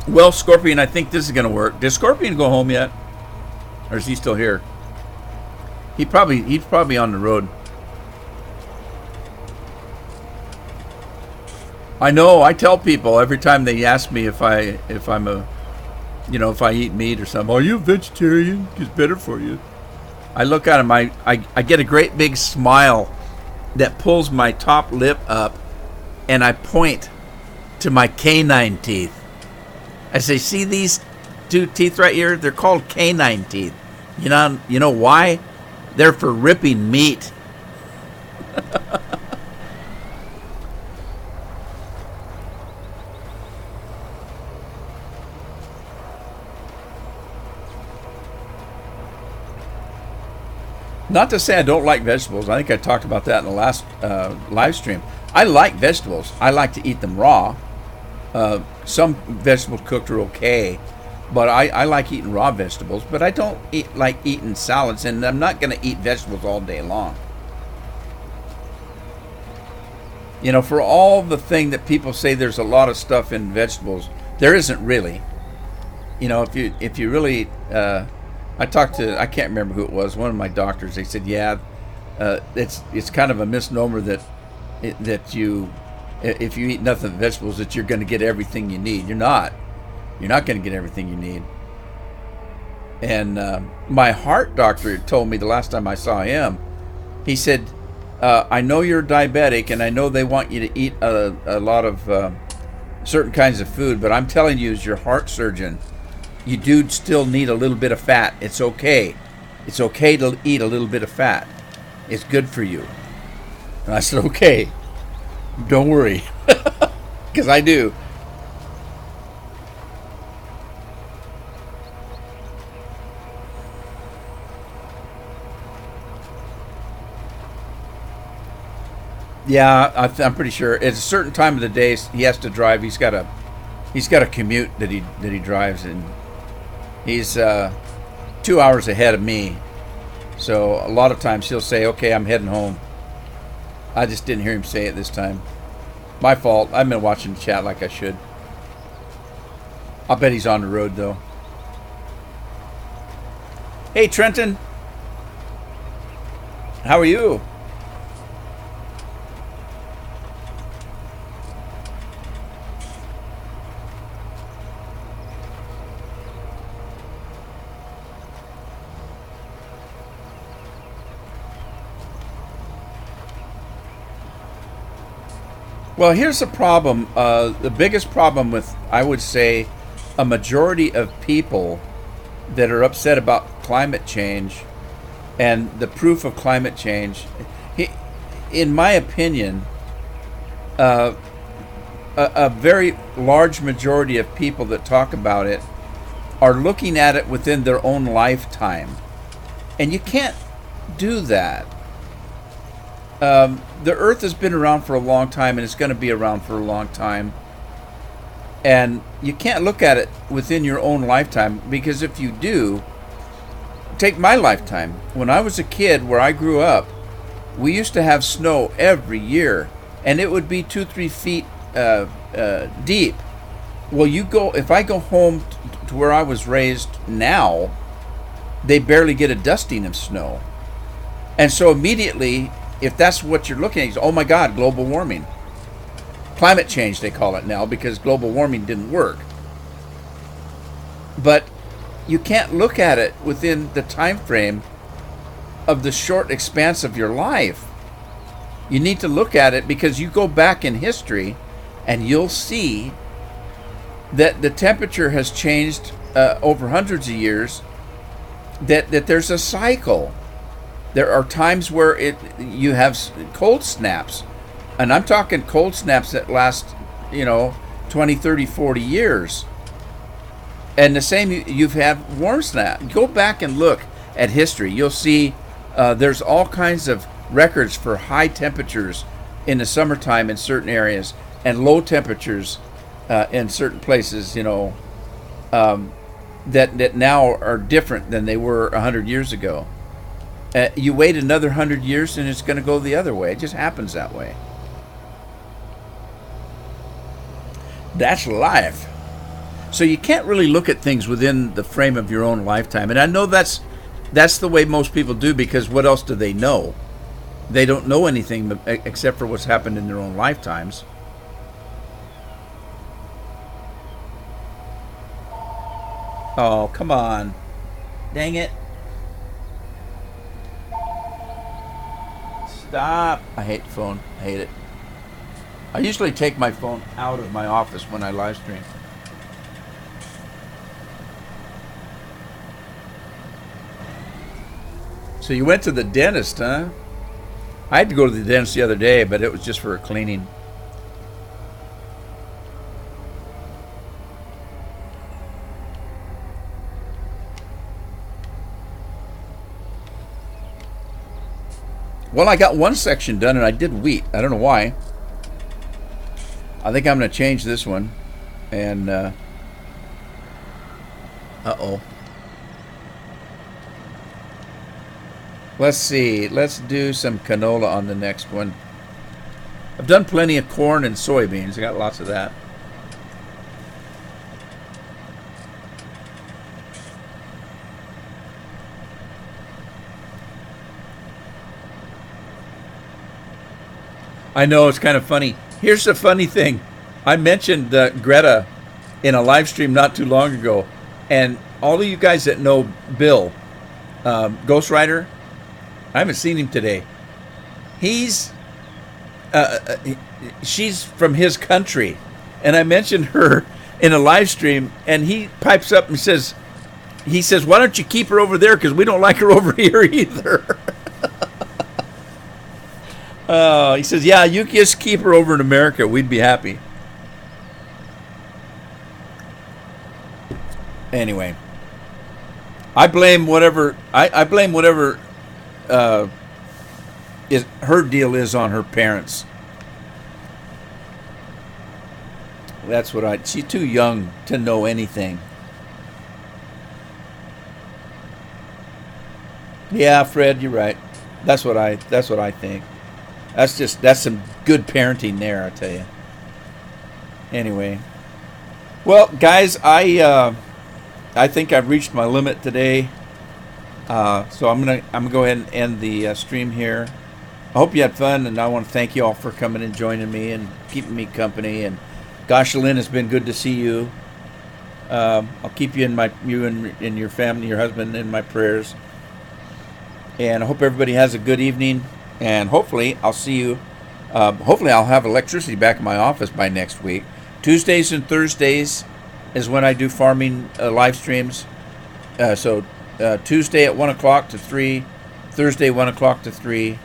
Well, Scorpion, I think this is going to work. Did Scorpion go home yet? Or is he still here? He's probably on the road. I know. I tell people every time they ask me if I eat meat or something. Are you a vegetarian? It's better for you. I look at him. I get a great big smile that pulls my top lip up, and I point to my canine teeth. I say, see these two teeth right here? They're called canine teeth. You know why? They're for ripping meat. Not to say I don't like vegetables. I think I talked about that in the last live stream. I like vegetables. I like to eat them raw. Some vegetables cooked are okay, but I like eating raw vegetables. But I don't like eating salads, and I'm not going to eat vegetables all day long. For all the thing that people say there's a lot of stuff in vegetables, there isn't really. If you really, I talked to, I can't remember who it was, one of my doctors. They said, yeah, it's kind of a misnomer that if you eat nothing but vegetables, that you're going to get everything you need. You're not. You're not going to get everything you need. And my heart doctor told me the last time I saw him, he said, I know you're diabetic, and I know they want you to eat a lot of certain kinds of food, but I'm telling you, as your heart surgeon, you do still need a little bit of fat. It's okay. It's okay to eat a little bit of fat. It's good for you. And I said, okay. Don't worry, because I do. Yeah, I'm pretty sure it's a certain time of the day he has to drive. He's got a commute that he drives, and he's 2 hours ahead of me. So a lot of times he'll say, "Okay, I'm heading home." I just didn't hear him say it this time. My fault. I've been watching the chat like I should. I'll bet he's on the road, though. Hey, Trenton. How are you? Well, here's the problem. The biggest problem with, I would say, a majority of people that are upset about climate change and the proof of climate change, in my opinion, a very large majority of people that talk about it are looking at it within their own lifetime. And you can't do that. The Earth has been around for a long time, and it's going to be around for a long time. And you can't look at it within your own lifetime, because if you do, take my lifetime. When I was a kid, where I grew up, we used to have snow every year, and it would be 2-3 feet deep. Well, if I go home to where I was raised now, they barely get a dusting of snow. And so immediately, if that's what you're looking at, you say, oh my God, global warming. Climate change, they call it now, because global warming didn't work. But you can't look at it within the time frame of the short expanse of your life. You need to look at it because you go back in history and you'll see that the temperature has changed over hundreds of years, that there's a cycle. There are times where you have cold snaps, and I'm talking cold snaps that last 20, 30, 40 years. And the same, you've had warm snaps. Go back and look at history. You'll see there's all kinds of records for high temperatures in the summertime in certain areas and low temperatures in certain places, that now are different than they were 100 years ago. You wait another 100 years and it's going to go the other way. It just happens that way. That's life. So you can't really look at things within the frame of your own lifetime. And I know that's the way most people do, because what else do they know? They don't know anything except for what's happened in their own lifetimes. Oh, come on. Dang it. Stop. I hate the phone. I hate it. I usually take my phone out of my office when I live stream. So you went to the dentist, huh? I had to go to the dentist the other day, but it was just for a cleaning. Well, I got one section done, and I did wheat. I don't know why. I think I'm going to change this one. And, uh-oh. Let's see. Let's do some canola on the next one. I've done plenty of corn and soybeans. I got lots of that. I know, it's kind of funny. Here's the funny thing. I mentioned Greta in a live stream not too long ago. And all of you guys that know Bill, Ghostwriter, I haven't seen him today. She's from his country. And I mentioned her in a live stream, and he pipes up and says, why don't you keep her over there? Because we don't like her over here either. He says, yeah, you just keep her over in America. We'd be happy. Anyway, I blame whatever is her deal is on her parents. That's what she's too young to know anything. Yeah, Fred, you're right. That's what I think. That's some good parenting there, I tell you. Anyway, well, guys, I think I've reached my limit today. So I'm gonna go ahead and end the stream here. I hope you had fun, and I want to thank you all for coming and joining me and keeping me company. And gosh, Lynn, it's been good to see you. I'll keep you and your family, your husband, in my prayers. And I hope everybody has a good evening. And hopefully I'll see you. Hopefully I'll have electricity back in my office by next week. Tuesdays and Thursdays is when I do farming live streams. So Tuesday at 1 o'clock to 3, Thursday 1 o'clock to 3,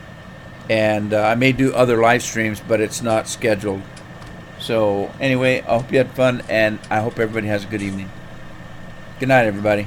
and I may do other live streams, but it's not scheduled. So anyway, I hope you had fun, and I hope everybody has a good evening. Good night, everybody.